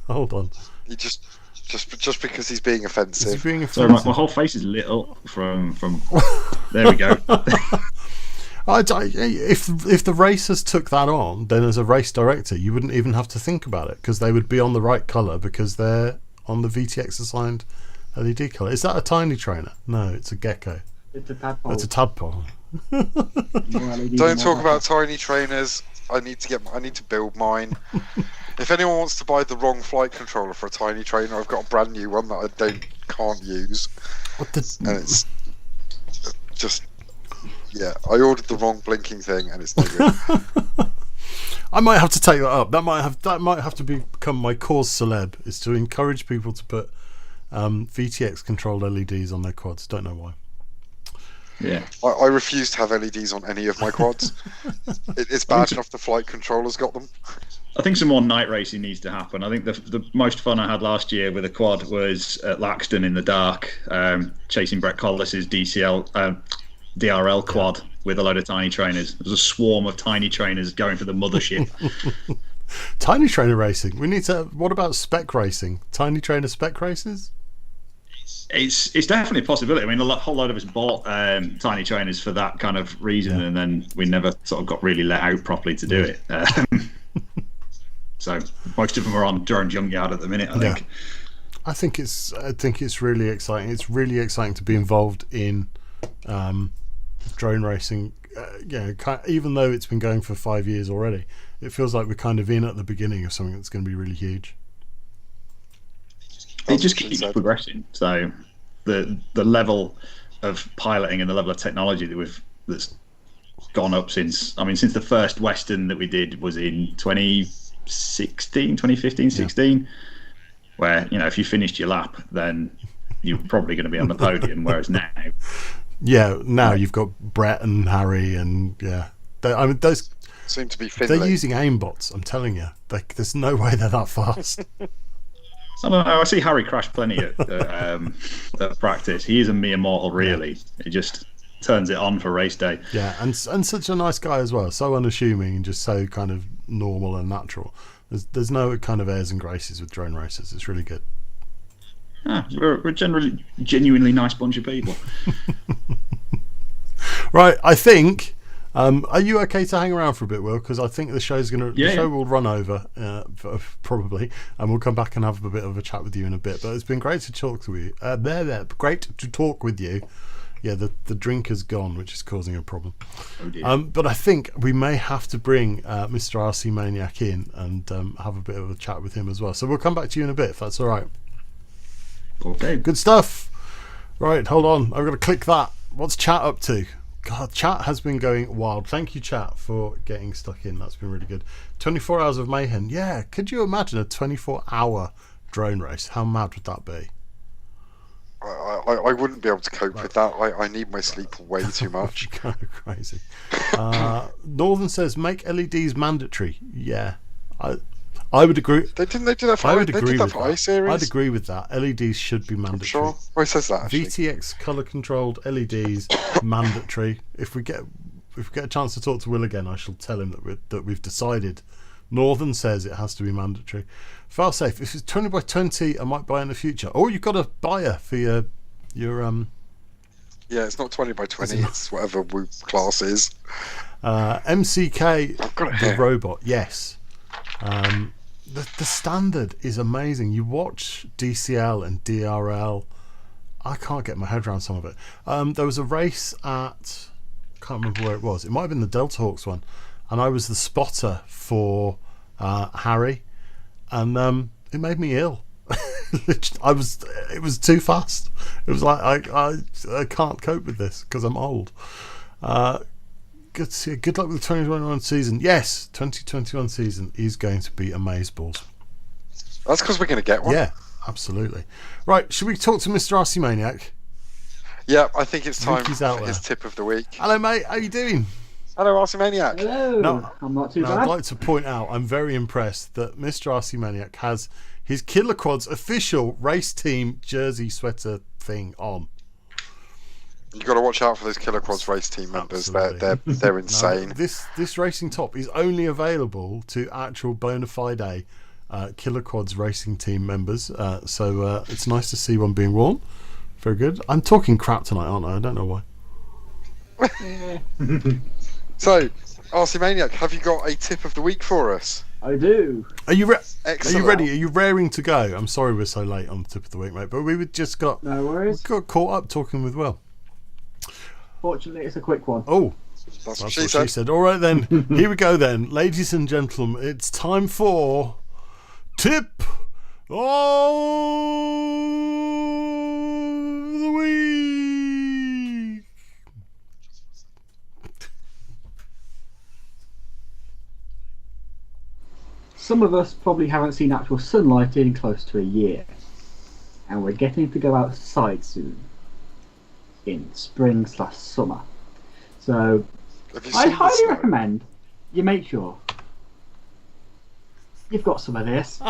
Hold on. You just because he's being offensive. So my whole face is lit up from. There we go. If the racers took that on, then as a race director, you wouldn't even have to think about it, because they would be on the right color because they're on the VTX assigned LED color. Is that a tiny trainer? No, it's a gecko. It's a tadpole. It's a tadpole. Don't talk about tiny trainers. I need to build mine. If anyone wants to buy the wrong flight controller for a tiny trainer, I've got a brand new one that I can't use. What the? And it's just, yeah, I ordered the wrong blinking thing, and it's no good. I might have to take that up. That might have to become my cause celeb. Is to encourage people to put VTX controlled LEDs on their quads. Don't know why. Yeah, I refuse to have LEDs on any of my quads. It's bad enough the flight controller's got them. I think some more night racing needs to happen. I think the most fun I had last year with a quad was at Laxton in the dark, chasing Brett Collis's DRL quad with a load of tiny trainers. There was a swarm of tiny trainers going for the mothership. Tiny trainer racing. We need to. What about spec racing? Tiny trainer spec races? It's definitely a possibility. I mean, a whole load of us bought tiny trainers for that kind of reason, and then we never sort of got really let out properly to do it. So most of them are on Drone Junkyard at the minute, I think. I think it's really exciting. It's really exciting to be involved in drone racing. Even though it's been going for 5 years already, it feels like we're kind of in at the beginning of something that's going to be really huge. It just keeps progressing. So the level of piloting and the level of technology that's gone up since the first Western that we did was in 2015, 16, where if you finished your lap, then you're probably going to be on the podium. Whereas now, you've got Brett and Harry, and those seem to be fiddling. They're using aimbots. I'm telling you, there's no way they're that fast. I don't know. I see Harry crash plenty at practice. He is a mere mortal, really. He just turns it on for race day. Yeah, and such a nice guy as well. So unassuming and just so kind of normal and natural. There's no kind of airs and graces with drone racers. It's really good. We're generally genuinely nice bunch of people. Right, I think. Are you okay to hang around for a bit, Will? Because I think the show will run over probably, and we'll come back and have a bit of a chat with you in a bit. But it's been great to talk to you. Great to talk with you. Yeah, the drink has gone, which is causing a problem. Oh dear. But I think we may have to bring Mr. RC Maniac in and have a bit of a chat with him as well. So we'll come back to you in a bit, if that's all right. Okay. Good stuff. Right, hold on. I've got to click that. What's chat up to? God, chat has been going wild. Thank you, chat, for getting stuck in. That's been really good. 24 hours of mayhem. Yeah, could you imagine a 24-hour drone race? How mad would that be? I wouldn't be able to cope with that. I need my sleep way too much. Kind of crazy. Northern says make LEDs mandatory. Yeah, I would agree. Didn't they do that for? I would agree with that. I-Series? I'd agree with that. LEDs should be mandatory. I'm sure. Where says that? Actually? VTX color controlled LEDs mandatory. If we get a chance to talk to Will again, I shall tell him that we've decided. Northern says it has to be mandatory. File safe. If it's 20 by 20, I might buy in the future. Or you've got a buyer for your Yeah, it's not 20 by 20. It's whatever class is. MCK the robot. Yes. The standard is amazing. You watch DCL and DRL. I can't get my head around some of it. There was a race at, I can't remember where it was. It might have been the Delta Hawks one, and I was the spotter for Harry, and it made me ill. It was too fast. It was like I can't cope with this because I'm old. Good luck with the 2021 season. Yes, 2021 season is going to be amazeballs. That's because we're going to get one. Yeah, absolutely. Right, should we talk to Mr. RC Maniac? Yeah, I think it's time for his tip of the week. Hello, mate. How you doing? Hello, RC Maniac. Hello. I'm not too bad. I'd like to point out, I'm very impressed that Mr. RC Maniac has his Killer Quads official race team jersey sweater thing on. You've got to watch out for those Killer Quads race team members. Absolutely. They're insane. No, this racing top is only available to actual bona fide Killer Quads racing team members. So it's nice to see one being worn. Very good. I'm talking crap tonight, aren't I? I don't know why. So, RC Maniac, have you got a tip of the week for us? I do. Are you Excellent. Are you ready? Are you raring to go? I'm sorry we're so late on the tip of the week, mate, but we just got caught up talking with Will. Fortunately, it's a quick one. Oh, that's what she said. All right then, here we go then, ladies and gentlemen. It's time for tip of the week. Some of us probably haven't seen actual sunlight in close to a year, and we're getting to go outside soon, in spring/summer. So Have you I seen the highly snow? recommend you make sure you've got some of this.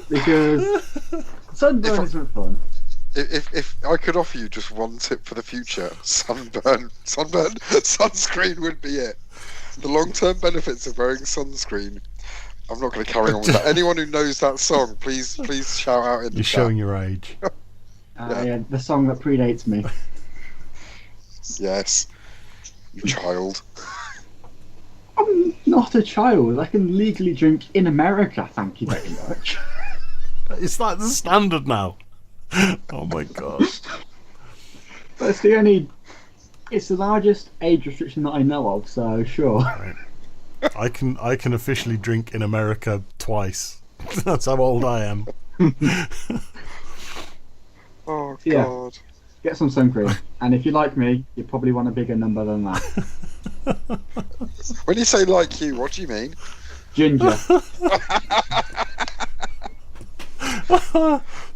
Because sunburn isn't fun. If I could offer you just one tip for the future, sunscreen would be it. The long-term benefits of wearing sunscreen. I'm not going to carry on with that. Anyone who knows that song, please shout out in the You're chat. showing your age. Yeah, the song that predates me. Yes, you child. I'm not a child. I can legally drink in America, thank you very much. It's like the standard now. Oh my god. But it's the only... It's the largest age restriction that I know of, so sure. Right. I can officially drink in America twice. That's how old I am. Oh Yeah. God. Get some sun cream. And if you like me, you probably want a bigger number than that. When you say like you, what do you mean? Ginger.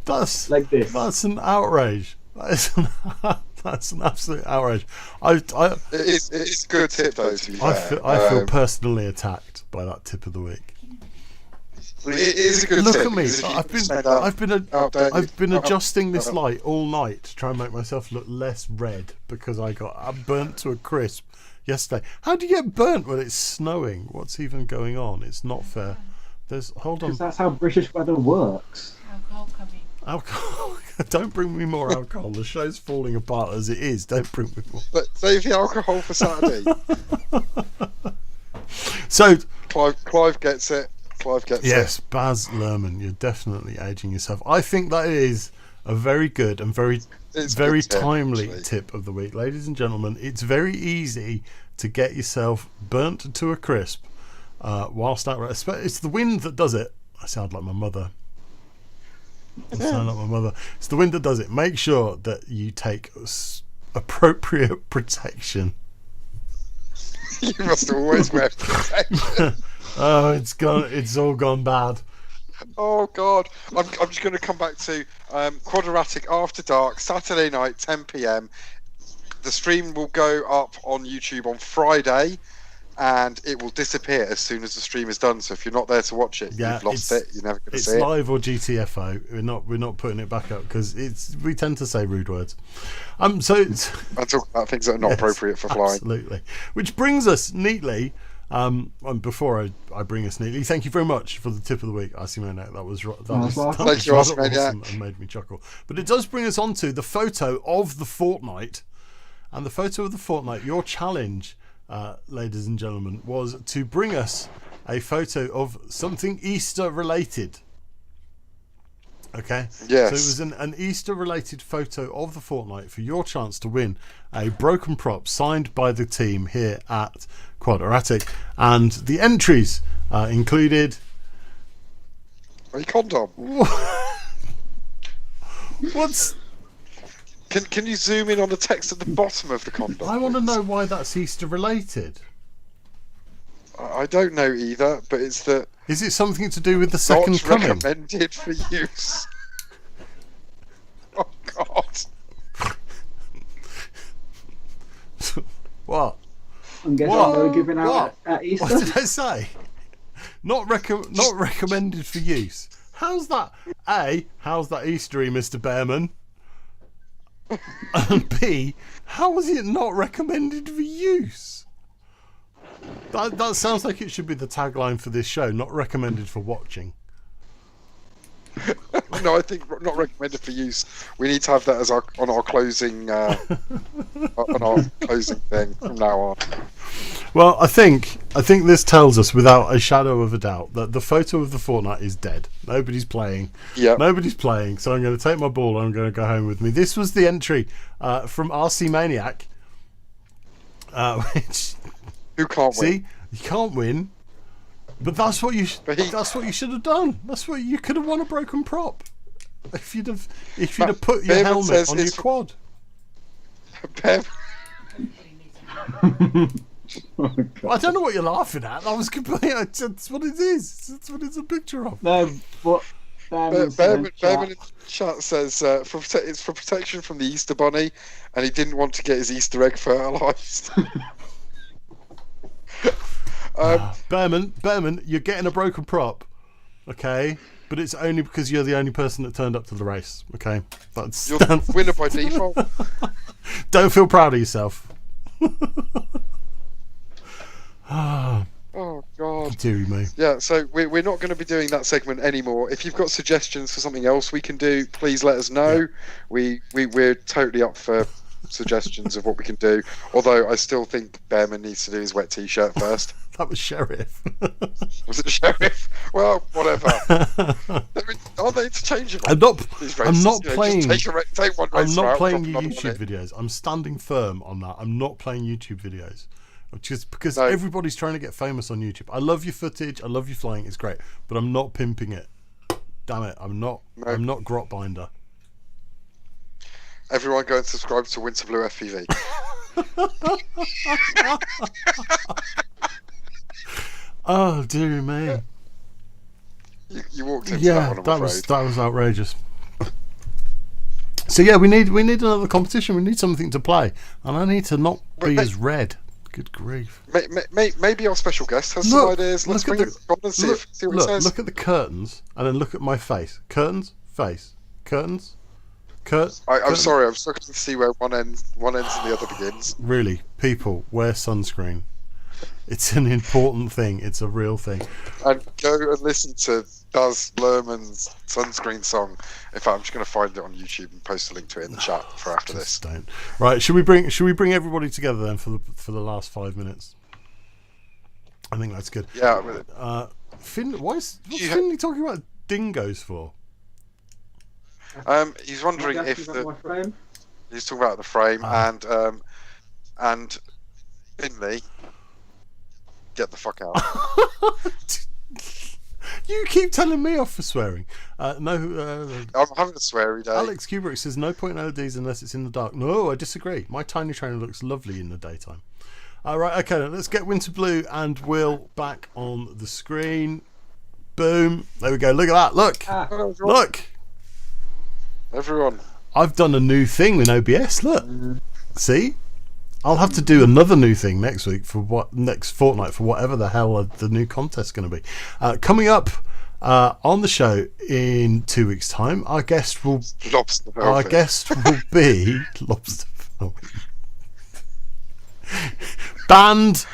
That's Like this. That's an outrage. That's an absolute outrage. It's a good tip though. To be I fair. feel personally attacked by that tip of the week. It is a good Look tip. at me. because if you I've been outdated- adjusting this light all night to try and make myself look less red because I got burnt to a crisp yesterday. How do you get burnt when it's snowing? What's even going on? It's not fair. Hold on. Because that's how British weather works. Alcohol coming. Alcohol. Don't bring me more alcohol. The show's falling apart as it is. Don't bring me more. But save the alcohol for Saturday. So Clive gets it. Clive gets yes, Baz Luhrmann, you're definitely aging yourself. I think that is a very good and very It's a very good tip, timely actually. tip of the week, ladies and gentlemen. It's very easy to get yourself burnt to a crisp whilst out. It's the wind that does it. I sound like my mother. I sound like my mother. It's the wind that does it. Make sure that you take appropriate protection. You must always wear protection. Oh, it's gone. It's all gone bad. Oh God! I'm just going to come back to KWADeRATIC After Dark, Saturday night, 10 p.m. The stream will go up on YouTube on Friday, and it will disappear as soon as the stream is done. So if you're not there to watch it, Yeah, you've lost it. You're never going to It's see it. live or GTFO. We're not putting it back up because we tend to say rude words. So it's, I'm talking about things that are not Yes, appropriate for flying. Absolutely. Which brings us neatly. And before I bring us neatly, thank you very much for the tip of the week, Asimoniac. That was welcome. Thank you, rather Asimoniac. awesome and made me chuckle. But it does bring us on to the photo of the fortnight, and the photo of the fortnight. Your challenge, ladies and gentlemen, was to bring us a photo of something Easter related. Okay. Yes. So it was an Easter-related photo of the fortnight for your chance to win a broken prop signed by the team here at KWADeRATIC, and the entries included. Are you condom? What's? Can you zoom in on the text at the bottom of the condom? I want to please? know why that's Easter-related. I don't know either, but it's the Is it something to do with the second not coming? recommended for use. Oh God! What? I'm guessing What? they were giving out What? at Easter. What did I say? Not recommended for use. How's that? A, how's that Eastery, Mr. Bearman? And B, how was it not recommended for use? That sounds like it should be the tagline for this show. Not recommended for watching. No, I think not recommended for use. We need to have that as our closing on our closing thing from now on. Well, I think this tells us without a shadow of a doubt that the photo of the fortnight is dead. Nobody's playing. Yeah. Nobody's playing. So I'm going to take my ball and I'm going to go home with me. This was the entry from RC Maniac, which Who can't win? see you can't win. But that's what you. But he- That's what you should have done. That's what you could have won a broken prop. If you'd have put your Bearman helmet says on your it's- quad. Bev, Oh, God. I don't know what you're laughing at. That was completely. That's what it is. That's what it's a picture of. No, what? Bearman in chat says it's for protection from the Easter Bunny, and he didn't want to get his Easter egg fertilised. Bearman, you're getting a broken prop, okay? But it's only because you're the only person that turned up to the race, okay? That's You're the winner by default. Don't feel proud of yourself. Oh God. Deary me. Yeah, so we're not going to be doing that segment anymore. If you've got suggestions for something else we can do, please let us know. Yeah. We're totally up for suggestions of what we can do. Although I still think Bearman needs to do his wet t-shirt first. That was Sheriff. Was it Sheriff? Well, whatever. Aren't they interchangeable? I'm not These I'm races? not You know, playing. just take one I'm race not out, playing drop your another one YouTube in. videos. I'm standing firm on that. I'm not playing YouTube videos. Just because No. everybody's trying to get famous on YouTube. I love your footage. I love your flying. It's great, but I'm not pimping it. Damn it! I'm not. No. I'm not grot binder. Everyone go and subscribe to wyntrblueFPV. Oh dear me. You walked into Yeah, that one, I'm afraid. that was outrageous. So yeah, we need another competition. We need something to play, and I need to not be But- as red. Good grief! Maybe our special guest has Look, some ideas. Let's look bring at it on and see what he says. Look at the curtains, and then look at my face. Curtains, face, curtains, I'm curtains. sorry, I'm struggling to see where one ends and the other begins. Really, people, wear sunscreen. It's an important thing. It's a real thing. And go and listen to Daz Lerman's sunscreen song. In fact, I'm just going to find it on YouTube and post a link to it in the chat for after this. Just don't. Right, should we bring everybody together then for the last 5 minutes? I think that's good. Yeah, with it. Finn, what's You- Finley talking about dingoes for? He's wondering if my frame. he's talking about the frame and Finley, get the fuck out. You keep telling me off for swearing. No, I'm having a sweary day. Alex Kubrick says no point in LEDs unless it's in the dark. No, I disagree. My tiny trainer looks lovely in the daytime. All right, okay, then let's get Winter Blue and Will back on the screen. Boom. There we go. Look at that. Look. Look. Everyone. I've done a new thing with OBS. Look. See? I'll have to do another new thing next week next fortnight for whatever the hell the new contest's going to be. Coming up on the show in 2 weeks' time, our guest will Lobster Velvet. be Lobster Velvet. Banned.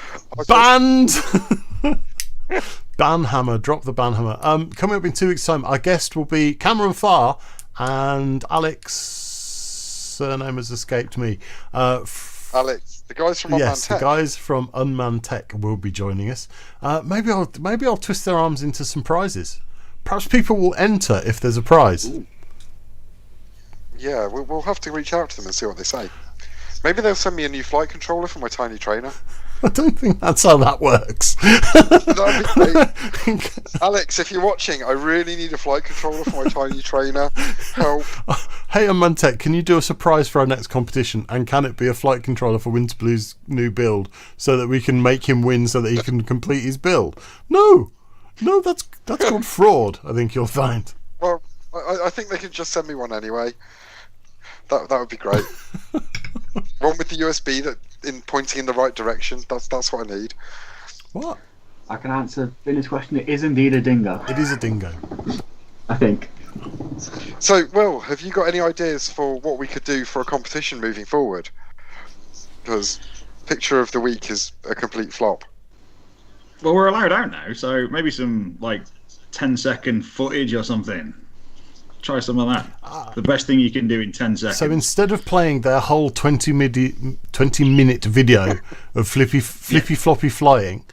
Banhammer. Drop the banhammer. Coming up in 2 weeks' time, our guest will be Cameron Farr and Alex. Surname has escaped me. Alex, the guys from Unmanned Yes, the Tech. guys from Unmanned Tech will be joining us. Maybe I'll twist their arms into some prizes. Perhaps people will enter if there's a prize. Ooh. Yeah, we'll have to reach out to them and see what they say. Maybe they'll send me a new flight controller for my tiny trainer. I don't think that's how that works. That'd be great. Alex, if you're watching, I really need a flight controller for my tiny trainer. Help. Hey, Unmanned Tech, can you do a surprise for our next competition? And can it be a flight controller for Winter Blue's new build so that we can make him win so that he can complete his build? No, that's called fraud, I think you'll find. Well, I think they could just send me one anyway. That would be great. One with the USB pointing in the right direction. That's what I need. What? I can answer Vinny's question. It is indeed a dingo, It is a dingo. I think. So, Will, have you got any ideas for what we could do for a competition moving forward? Because picture of the week is a complete flop. Well, we're allowed out now, so maybe some 10-second footage or something. Try some of that. The best thing you can do in 10 seconds. So instead of playing their whole 20-minute video of flippy floppy flying,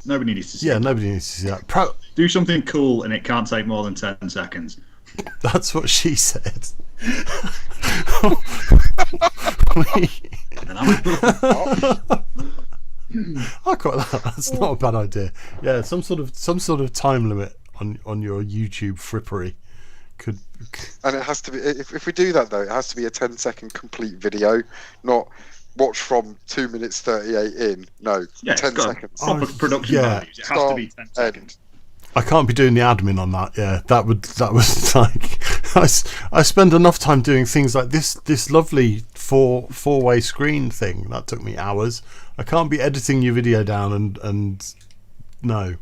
Nobody needs to see yeah, it. nobody needs to see that. Do something cool and it can't take more than 10 seconds. That's what she said. And I'm I quite like that. That's not a bad idea. Yeah, some sort of time limit on your YouTube frippery could. And it has to be. If we do that though, it has to be a 10-second complete video, not watch from 2 minutes 38 in. No, Yeah, 10 seconds. Proper production values. It has to be 10 seconds. End. I can't be doing the admin on that. Yeah, that was like I spend enough time doing things like this lovely four-way screen thing that took me hours. I can't be editing your video down and no.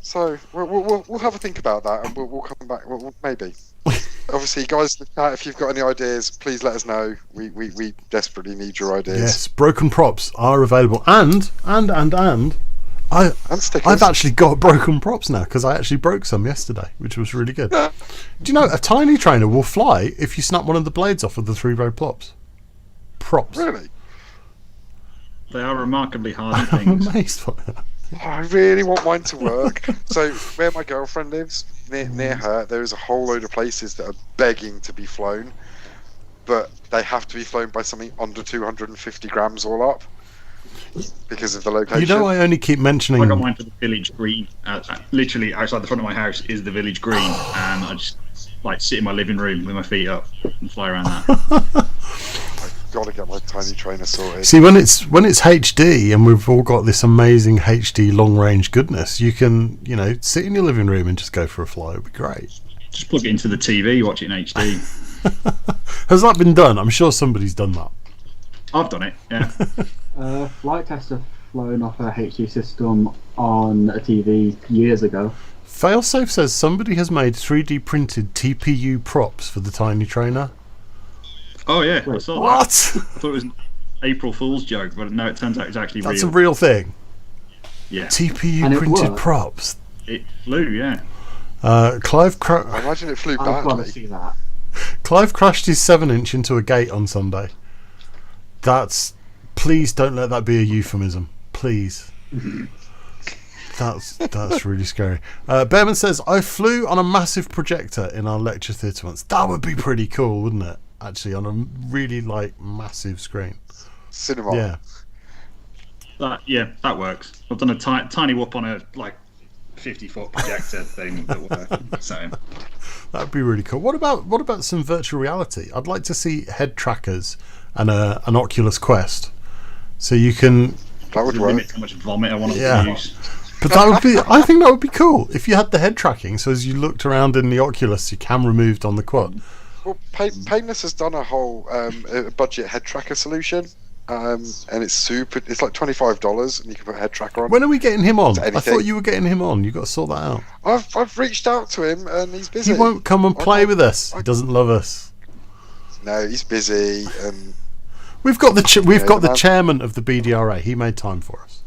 So we'll have a think about that, and we'll come back. We'll maybe. Obviously, guys, in the chat, if you've got any ideas, please let us know. We desperately need your ideas. Yes, broken props are available, and And stickers. I've actually got broken props now because I actually broke some yesterday, which was really good. Do you know a tiny trainer will fly if you snap one of the blades off of the 3-row props? Really? They are remarkably hard I'm things. amazed by that. Oh, I really want mine to work. So where my girlfriend lives, near her, there is a whole load of places that are begging to be flown, but they have to be flown by something under 250 grams all up because of the location. You know, I only keep mentioning. I got mine to the village green. Literally outside the front of my house is the village green, and I just like sit in my living room with my feet up and fly around that. Got to get my tiny trainer sorted. See, when it's HD and we've all got this amazing HD long range goodness, you can sit in your living room and just go for a fly. It'd be great. Just plug it into the TV, watch it in HD. Has that been done? I'm sure somebody's done that. I've done it. Yeah. Flight test have flown off a HD system on a TV years ago. Failsafe says somebody has made 3D printed TPU props for the tiny trainer. Oh yeah, I saw that. What? I thought it was an April Fool's joke, but no, it turns out it's actually That's real. a real thing. Yeah. TPU And it printed worked. props. It flew, yeah. Clive I imagine it flew I've got to badly. see that. Clive crashed his 7-inch into a gate on Sunday. Please don't let that be a euphemism. Please. That's really scary. Bearman says, I flew on a massive projector in our lecture theatre once. That would be pretty cool, wouldn't it? Actually, on a really massive screen. Cinema. Yeah. That works. I've done a tiny whoop on a 50-foot projector thing that worked. So That'd be really cool. What about some virtual reality? I'd like to see head trackers and an Oculus Quest, so you can. That would limit work. how much vomit I want to Yeah. use. But that would be. I think that would be cool if you had the head tracking. So as you looked around in the Oculus, your camera moved on the quad. Well, Painless has done a whole budget head tracker solution, and it's super. It's like $25, and you can put a head tracker on. When are we getting him on? I Anything. thought you were getting him on. You got to sort that out. I've reached out to him, and he's busy. He won't come and I play can't- with us. He doesn't love us. No, he's busy, and We've got the man. chairman of the BDRA. He made time for us.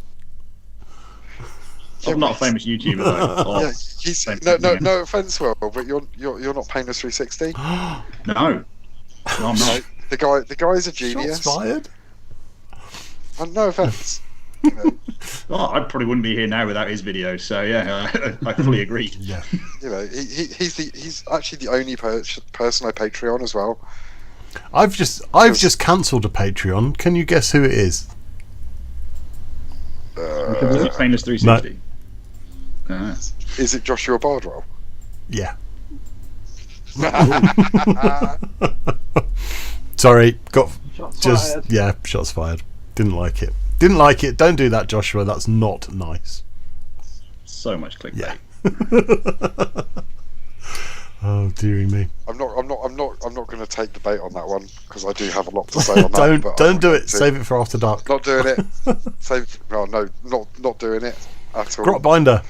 I'm not a famous YouTuber though. yeah, he's Same no thing. offense, Will, but you're not Painless 360. No, I'm not. The guy's a genius. Shots fired. And no offense. You know, Well, I probably wouldn't be here now without his videos. So yeah, I fully agree. Yeah. he's actually the only person I Patreon as well. I've just cancelled a Patreon. Can you guess who it is? Is it Painless 360? Is it Joshua Bardwell? Yeah. Sorry, got Shots just fired. yeah, shots fired. Didn't like it. Didn't like it. Don't do that, Joshua. That's not nice. So much clickbait. Yeah. Oh dearie me. I'm not going to take the bait on that one because I do have a lot to say on that. but don't I'm do not it. going to. Save it for after dark. Not doing it. Not doing it at all. Grotbinder.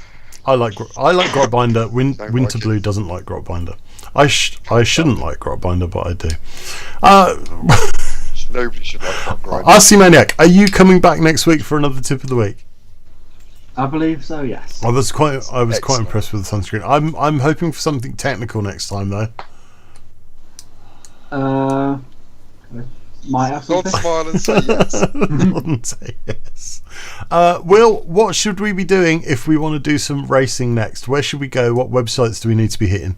I like Grotbinder. Winterblue doesn't like Grotbinder. I shouldn't like Grotbinder, but I do. Nobody should like that grind. RC Maniac, are you coming back next week for another tip of the week? I believe so, yes. I was quite Excellent. impressed with the sunscreen. I'm hoping for something technical next time though. Might have Nod, something. smile, and say yes. Wouldn't say yes. Will, what should we be doing if we want to do some racing next? Where should we go? What websites do we need to be hitting?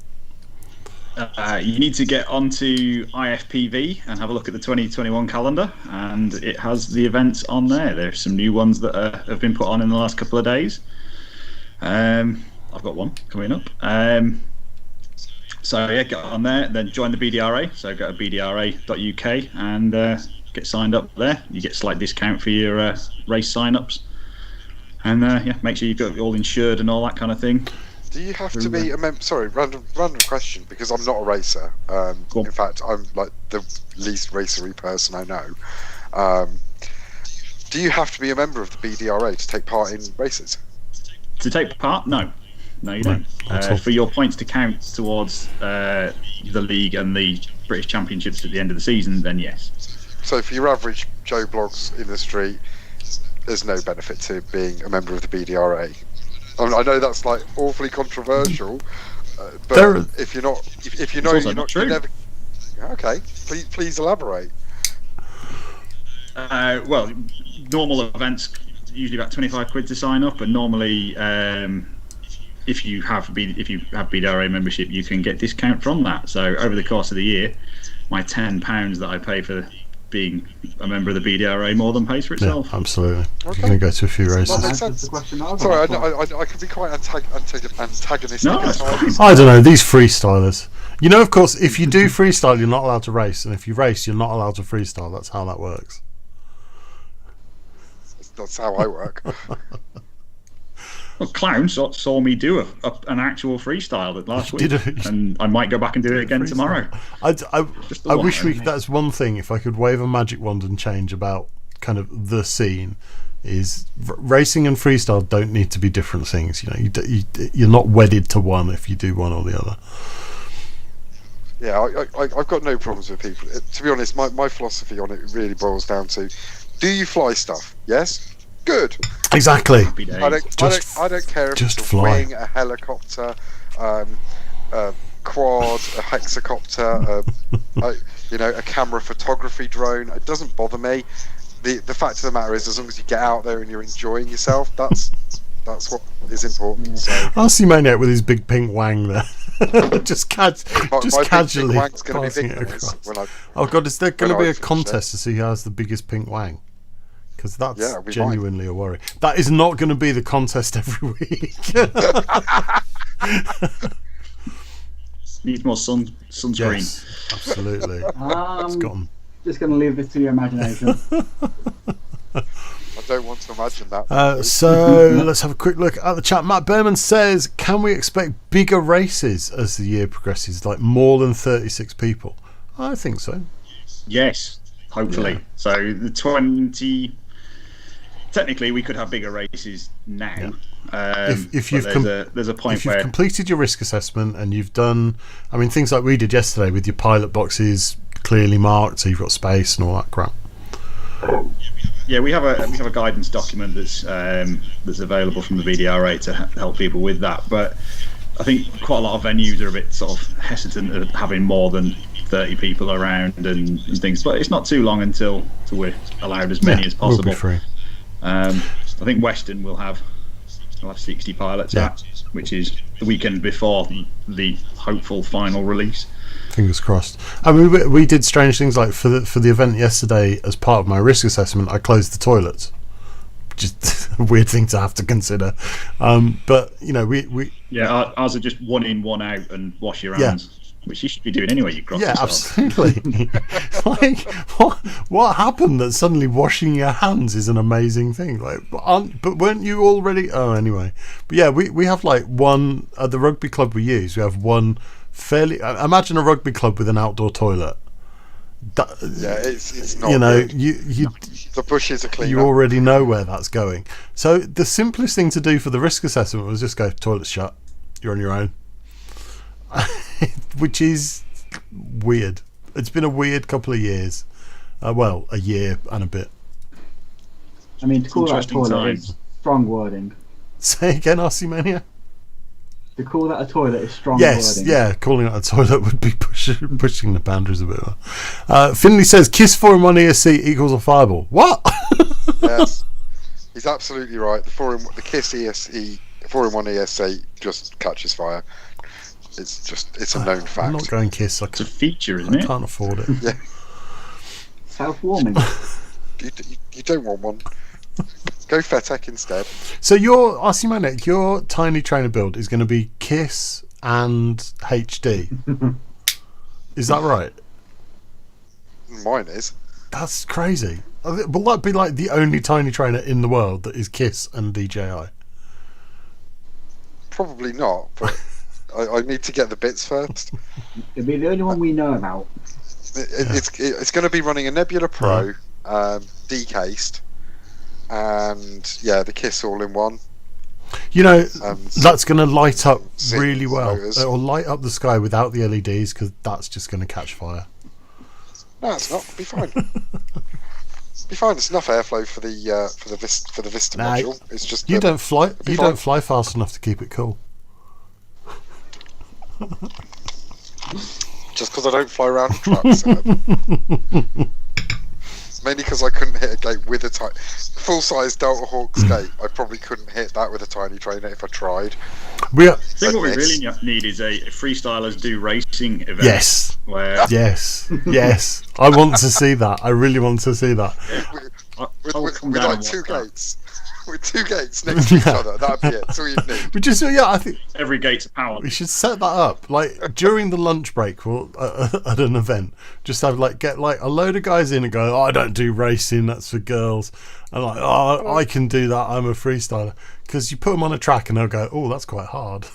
You need to get onto IFPV and have a look at the 2021 calendar, and it has the events on there. There's some new ones that have been put on in the last couple of days. I've got one coming up. So yeah, get on there, then join the BDRA. So go to bdra.uk and get signed up there. You get a slight discount for your race sign-ups, and yeah, make sure you've got it all insured and all that kind of thing. Do you have to be a member? Sorry, random question, because I'm not a racer. Cool. In fact, I'm like the least racery person I know. Do you have to be a member of the BDRA to take part in races? To take part? No, you don't. For your points to count towards the league and the British Championships at the end of the season, then yes. So for your average Joe Blogs in the street, there's no benefit to being a member of the BDRA. I know that's like awfully controversial, but if you're not, if you know you're not, you never. Okay, please elaborate. Well, normal events usually about 25 quid to sign up, and normally if you have BDRA membership, you can get discount from that. So over the course of the year, my £10 that I pay for being a member of the BDRA more than pays for itself. Yeah, absolutely. Okay. You're going to go to a few races. That makes sense. Sorry, I can be quite antagonistic. No, at times. I don't know, these freestylers. You know, of course, if you do freestyle, you're not allowed to race, and if you race, you're not allowed to freestyle. That's how that works. That's how I work. Well, Clown saw me do an actual freestyle last week, and I might go back and do it again tomorrow. I wish that's one thing, if I could wave a magic wand and change about kind of the scene, is racing and freestyle don't need to be different things. You know, you're not wedded to one if you do one or the other. Yeah, I've got no problems with people. To be honest, my philosophy on it really boils down to: do you fly stuff? Yes. Good. Exactly. I don't care if it's a wing, a helicopter, a quad, a hexacopter, a camera photography drone. It doesn't bother me. The fact of the matter is, as long as you get out there and you're enjoying yourself, that's what is important. So, RC Maniac with his big pink wang there, just casually passing it across. Oh God, is there going to be a contest to see who has the biggest pink wang? Because that's genuinely a worry. That is not going to be the contest every week. Needs more sunscreen. Yes, absolutely. Just going to leave this to your imagination. I don't want to imagine that. So let's have a quick look at the chat. Matt Berman says, can we expect bigger races as the year progresses, like more than 36 people? I think so. Yes, hopefully. Yeah. So the 20... Technically, we could have bigger races now. Yeah. If you've there's a point where you've completed your risk assessment and you've done, I mean, things like we did yesterday with your pilot boxes clearly marked, so you've got space and all that crap. Yeah, we have a guidance document that's available from the BDRA to help people with that. But I think quite a lot of venues are a bit sort of hesitant at having more than 30 people around and things. But it's not too long until we're allowed as many as possible. We'll be free. I think Western will have 60 pilots which is the weekend before the hopeful final release. Fingers crossed. I mean, we did strange things like for the event yesterday. As part of my risk assessment, I closed the toilets. Just a weird thing to have to consider. But you know, we ours are just 1 in, 1 out, and wash your hands. Which you should be doing anyway. You cross yourself. Absolutely. Like, what happened that suddenly washing your hands is an amazing thing? Like, but weren't you already? Oh, anyway. But yeah, we have like one at the rugby club we use. We have one fairly. Imagine a rugby club with an outdoor toilet. It's not. You know, good. you the bushes are clean. You already know where that's going. So the simplest thing to do for the risk assessment was just go toilet shut. You're on your own. Which is weird. It's been a weird couple of years. Well, a year and a bit. I mean, to call that a toilet is strong wording. Say again, RC Mania? To call that a toilet is strong wording. Yes, calling it a toilet would be pushing the boundaries a bit more. Finley says, KISS 4-in-1 ESC equals a fireball. What? Yes, he's absolutely right. The KISS ESC 4-in-1 ESC just catches fire. It's a known fact. I'm not going Kiss. It's a feature, isn't I it? can't afford it. Yeah, Self-warming. you don't want one. Go FETEC instead. So your RC Magnetic, your tiny trainer build is going to be Kiss and HD. Is that right? Mine is. That's crazy. Will that be like the only tiny trainer in the world that is Kiss and DJI? Probably not, but I need to get the bits first. It'll be the only one we know about. It's going to be running a Nebula Pro, decased, and yeah, the Kiss all in one. You know, And that's going to light up six really well. motors. It'll light up the sky without the LEDs because that's just going to catch fire. No, it's not. Be fine. Be fine. It's enough airflow for the Vista Nah, module. It's just You that- don't fly. be You fine. don't fly fast enough to keep it cool. just because I don't fly around trucks. Mainly because I couldn't hit a gate with a full-size Delta Hawks gate. I probably couldn't hit that with a tiny trainer if I tried. We are, I think what we really need is a freestylers do racing event. yes, Where yes, yes. I want to see that. I really want to see that. With come down like and two watch that. gates. With two gates next to each other. That'd be it. That's all you'd need. We just, yeah, I think Every gate's a power. we should set that up. Like during the lunch break, or at an event, just have get a load of guys in and go, "Oh, I don't do racing. That's for girls." And like, "Oh, I can do that. I'm a freestyler." Because you put them on a track and they'll go, "Oh, that's quite hard."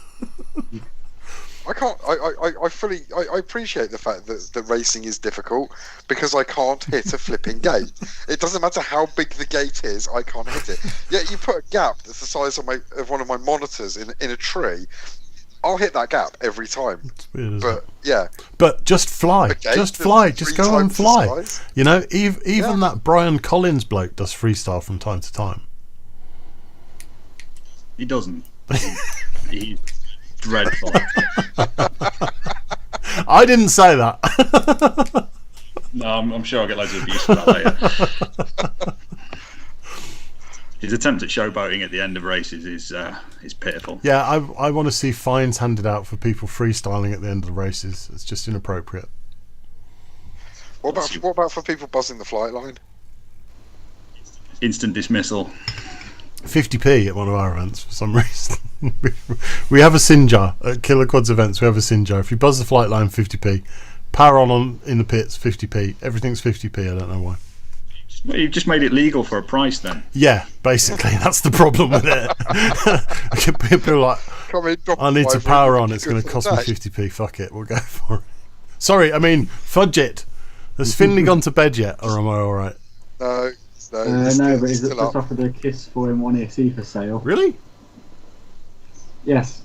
I can't. I appreciate the fact that racing is difficult because I can't hit a flipping gate. It doesn't matter how big the gate is, I can't hit it. Yet you put a gap that's the size of one of my monitors in a tree, I'll hit that gap every time. It's weird, isn't But it? yeah, But just fly. Okay, Just that's fly. Just 3 go and times the fly. size. You know, even Yeah. that Brian Collins bloke does freestyle from time to time. He doesn't. He's dreadful. I didn't say that. No, I'm sure I'll get loads of abuse for that later. His attempt at showboating at the end of races is pitiful. Yeah, I want to see fines handed out for people freestyling at the end of the races. It's just inappropriate. what about for people buzzing the flight line? Instant dismissal. 50p at one of our events for some reason. We have a sin jar at Killer Quads events. We have a sin jar. If you buzz the flight line, 50p. Power on in the pits, 50p. Everything's 50p. I don't know why. Well, you've just made it legal for a price then. Yeah, basically that's the problem with it. People are like, Come in, drop I need to five power in, on. you'll It's be going good to for cost the me day. 50p. Fuck it, we'll go for it. Sorry, I mean fudge it. Has Finley gone to bed yet, or am I all right? No, No, but he's he's still just up. offered a KISS 4-in-1 ESC for sale. Really? Yes.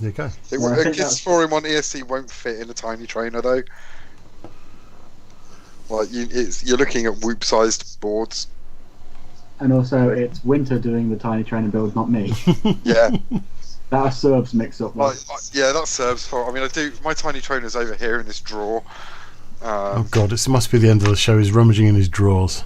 There you go. Yeah, I A think KISS 4-in-1 ESC won't fit in a tiny trainer though. Like you're looking at whoop-sized boards. And also, it's Winter doing the tiny trainer build, not me. Yeah, That are Serbs mix up. like, yeah, that serves for. I mean, I do. My tiny trainer's over here in this drawer. Oh god, it must be the end of the show. He's rummaging in his drawers.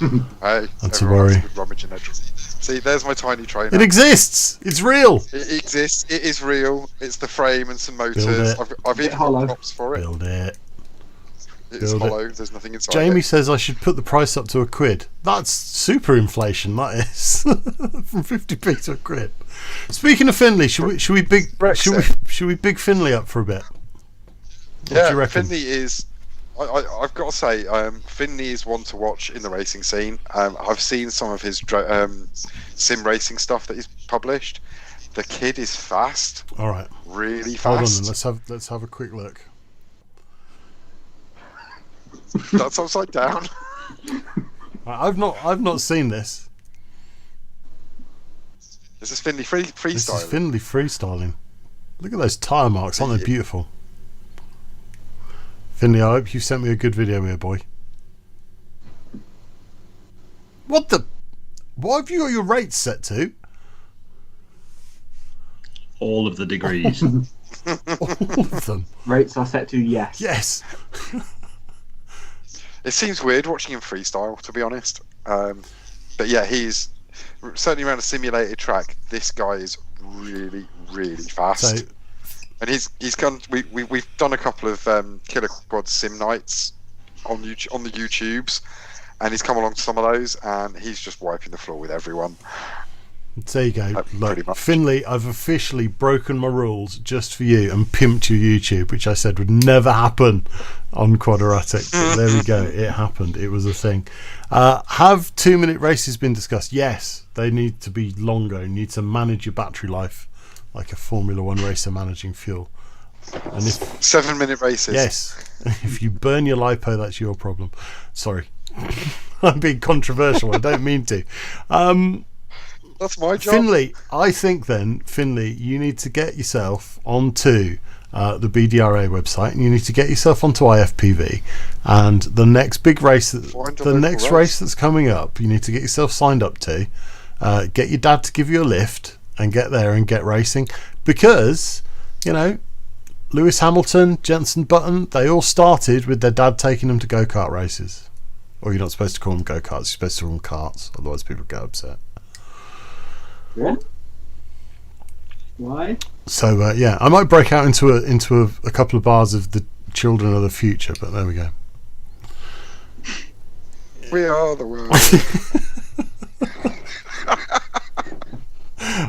Hey, That's a everyone has worry. good rummage in their drawers. See, there's my tiny trainer. It exists. It's real. It exists. It is real. It's the frame and some motors. it. I've Bit even hollow. got props for it. Build it. It's build it. hollow. There's nothing inside. Jamie it. says I should put the price up to £1. That's super inflation. That is from 50p to £1. Speaking of Finley, should we big Finley up for a bit? What do Yeah, you reckon? Finley is. I've got to say, Finley is one to watch in the racing scene. I've seen some of his sim racing stuff that he's published. The kid is fast, All right, really hold on. fast. Then. Let's have a quick look. That's upside down. I've not seen this. This is Finley This freestyle. is Finley freestyling. Look at those tyre marks, aren't they beautiful? Finley, I hope you sent me a good video here, boy. What have you got your rates set to? All of the degrees. All of them. Rates are set to yes. Yes. It seems weird watching him freestyle, to be honest. But yeah, he's certainly around a simulated track. This guy is really, really fast. So And he's gone. We've done a couple of Killer Quad sim nights on the YouTubes, and he's come along to some of those, and he's just wiping the floor with everyone. There you go. Pretty Look, much. Finley, I've officially broken my rules just for you and pimped your YouTube, which I said would never happen on KWADeRATIC. But there we go. It happened. It was a thing. Have 2-minute races been discussed? Yes. They need to be longer. You need to manage your battery life like a Formula One racer managing fuel. And if 7-minute races. yes, if you burn your lipo, that's your problem. Sorry. I'm being controversial. I don't mean to. That's my job. Finley, I think then, Finley, you need to get yourself onto the BDRA website, and you need to get yourself onto IFPV. And the next big race, race that's coming up, you need to get yourself signed up to. Get your dad to give you a lift and get there and get racing, because Lewis Hamilton, Jenson Button, they all started with their dad taking them to go-kart races. Or you're not supposed to call them go-karts, you're supposed to call them karts, otherwise people get upset. Yeah. Why? So I might break out into a couple of bars of the children of the future, but there we go. We are the world.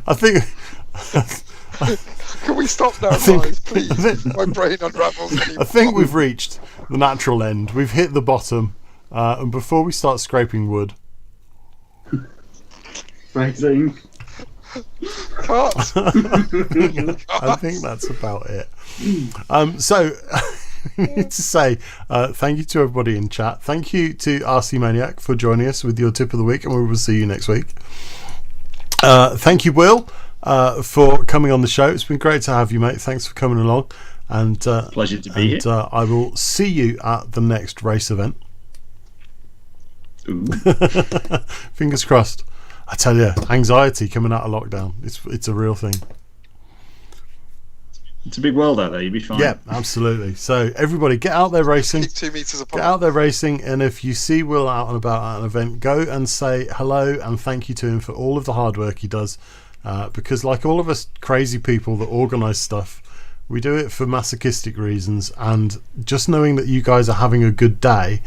I think. Can we stop now, guys? Please. My brain unravels. I think we've reached the natural end. We've hit the bottom, and before we start scraping wood, Racing. Cut. I think that's about it. So we need to say thank you to everybody in chat. Thank you to RC Maniac for joining us with your tip of the week, and we will see you next week. Thank you, Will, for coming on the show. It's been great to have you, mate. Thanks for coming along, and Pleasure to be here. I will see you at the next race event. Ooh. Fingers crossed. I tell you, anxiety coming out of lockdown, it's a real thing. It's a big world out there. You'll be fine. Yeah, absolutely. So everybody, get out there racing. Keep 2 meters apart. Get out there racing, and if you see Will out and about at an event, go and say hello and thank you to him for all of the hard work he does. Because like all of us crazy people that organise stuff, we do it for masochistic reasons, and just knowing that you guys are having a good day,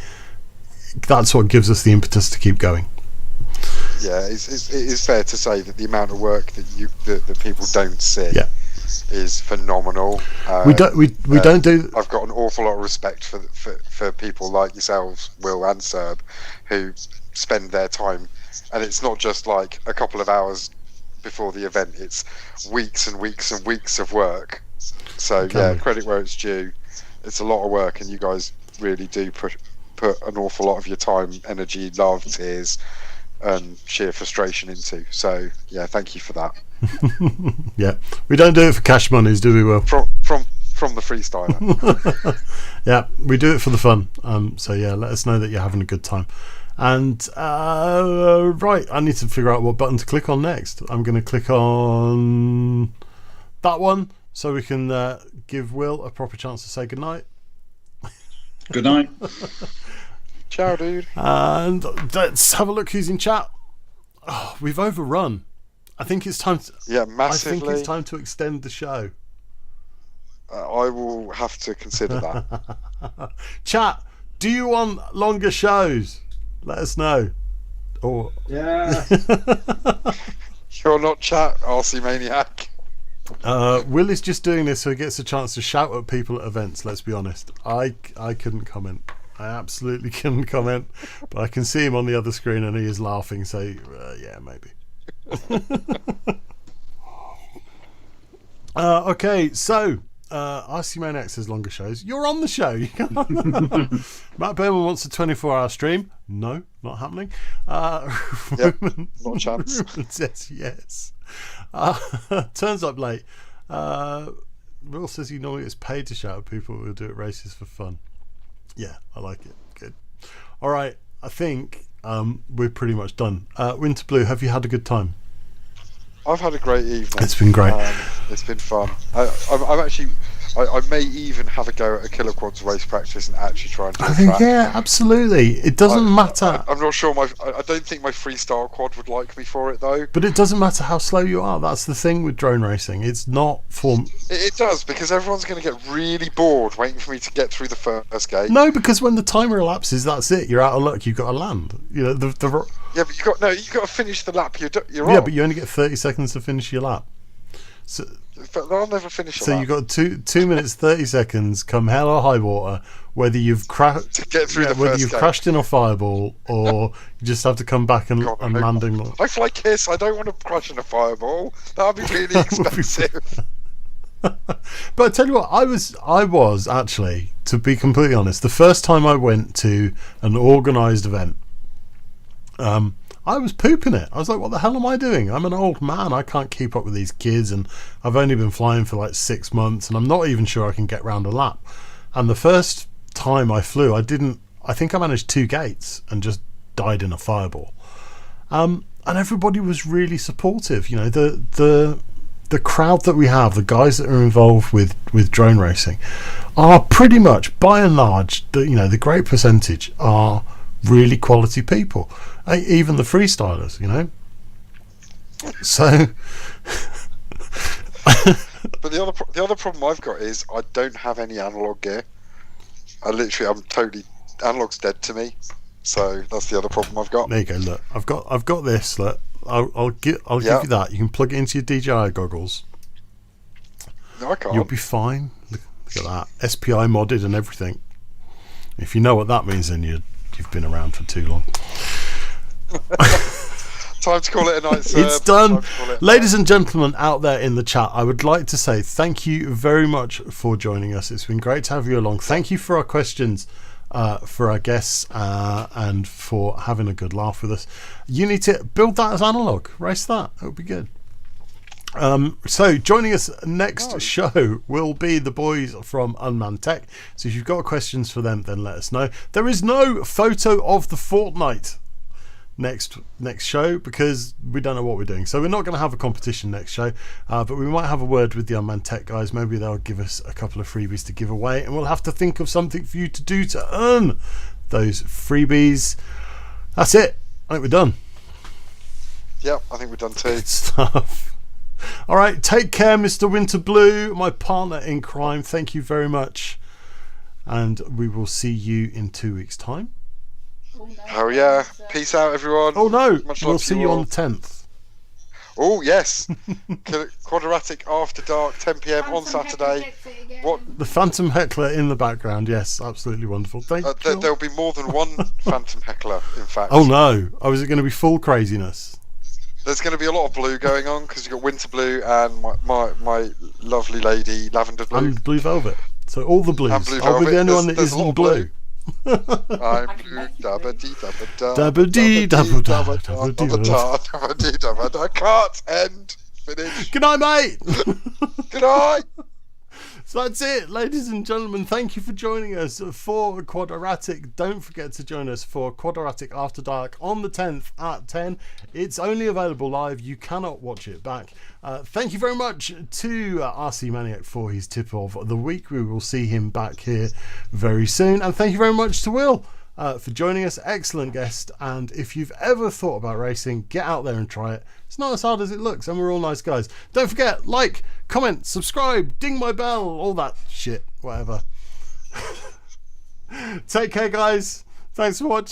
that's what gives us the impetus to keep going. Yeah, it is fair to say that the amount of work that people don't see is phenomenal. We don't do. I've got an awful lot of respect for people like yourselves, Will and Serb, who spend their time, and it's not just like a couple of hours before the event; it's weeks and weeks and weeks of work. So yeah, credit where it's due. It's a lot of work, and you guys really do put an awful lot of your time, energy, love, tears, and sheer frustration into. So yeah, thank you for that. Yeah, we don't do it for cash monies, do we, Will? From the freestyler. Yeah, we do it for the fun. So yeah, let us know that you're having a good time. And right, I need to figure out what button to click on next. I'm going to click on that one so we can give Will a proper chance to say goodnight. Good night. Ciao, dude. And let's have a look who's in chat. Oh, we've overrun. I think it's time to, massively. I think it's time to extend the show. I will have to consider that. Chat, do you want longer shows? Let us know. Or Yeah. You're not chat, RC Maniac. Will is just doing this so he gets a chance to shout at people at events. Let's be honest. I couldn't comment. I absolutely couldn't comment, but I can see him on the other screen and he is laughing. So yeah, maybe. Okay, so RC Maniac says longer shows. You're on the show. Matt Behrman wants a 24-hour stream. No, not happening. Yep, not a chance. Ruben says yes. Turns up late. Will says he normally gets paid to shout at people who do it races for fun. Yeah, I like it. Good. All right, I think we're pretty much done. Winter Blue, have you had a good time? I've had a great evening. It's been great. It's been fun. I'm actually I may even have a go at a killer quads race practice and actually try and do I a think, track. yeah, absolutely. It doesn't matter. I'm not sure. I don't think my freestyle quad would like me for it though. But it doesn't matter how slow you are. That's the thing with drone racing. It's not for... It does, because everyone's going to get really bored waiting for me to get through the first gate. No, because when the timer elapses, that's it. You're out of luck. You've got to land. You know, Yeah, but you've got to finish the lap. You're yeah, on. but you only get 30 seconds to finish your lap. So, But I'll never finish a so lap. you've got 2 minutes 30 seconds, come hell or high water, whether you've crashed to get through the whether first you've gate. crashed in a fireball or you just have to come back and, God, and landing. I fly Kiss. I don't want to crash in a fireball. That would be really expensive. But I tell you what, I was actually, to be completely honest, the first time I went to an organised event, I was pooping it. I was like, what the hell am I doing? I'm an old man. I can't keep up with these kids, and I've only been flying for like 6 months, and I'm not even sure I can get round a lap. And the first time I flew, I think I managed 2 gates and just died in a fireball. And everybody was really supportive. You know, the crowd that we have, the guys that are involved with drone racing, are pretty much, by and large, the great percentage are really quality people. Even the freestylers, you know. So, but the other problem I've got is I don't have any analog gear. I'm totally analog's dead to me. So that's the other problem I've got. there you go. Look, I've got this. Look, I'll give you that. You can plug it into your DJI goggles. No, I can't. You'll be fine. Look at that. SPI modded and everything. If you know what that means, then you've been around for too long. Time to call it a night, sir. It's done. Ladies and gentlemen out there in the chat, I would like to say thank you very much for joining us. It's been great to have you along. Thank you for our questions, for our guests, and for having a good laugh with us. You need to build that as analog. Race that. It would be good. So joining us next show will be the boys from Unmanned Tech. So if you've got questions for them, then let us know. There is no photo of the fortnight next show because we don't know what we're doing. So we're not going to have a competition next show, but we might have a word with the Unmanned Tech guys. Maybe they'll give us a couple of freebies to give away, and we'll have to think of something for you to do to earn those freebies. That's it. I think we're done. Yep, I think we're done too. Good stuff. All right, take care, Mr. Winter Blue, my partner in crime. Thank you very much, and we will see you in 2 weeks' time. Oh yeah. Peace out, everyone. Oh no, Much we'll love to see you you all. on the 10th. Oh yes. KWADeRATIC After Dark, 10 p.m. on Saturday. What? The Phantom Heckler in the background. Yes, absolutely wonderful. Thank you. There'll be more than one Phantom Heckler, in fact. Oh no! Oh, is it going to be full craziness? There's going to be a lot of blue going on because you've got Winter Blue and my lovely lady Lavender Blue. And BlueVelvet. So all the blues. And Blue I'll be the Velvet. only one that There's a lot isn't of blue. I'm blue, dabba dee dabba da. Dabba dee dabba da, dabba dee dabba da, dabba dee dabba da. Can't end. Finish. Good night, mate. Good night. So that's it, ladies and gentlemen. Thank you for joining us for KWADeRATIC. Don't forget to join us for KWADeRATIC After Dark on the 10th at 10. It's only available live. You cannot watch it back. Thank you very much to RC Maniac for his tip of the week. We will see him back here very soon. And thank you very much to Will for joining us. Excellent guest. And if you've ever thought about racing, get out there and try it. It's not as hard as it looks, and we're all nice guys. Don't forget, like, comment, subscribe, ding my bell, all that shit, whatever. Take care, guys. Thanks for watching.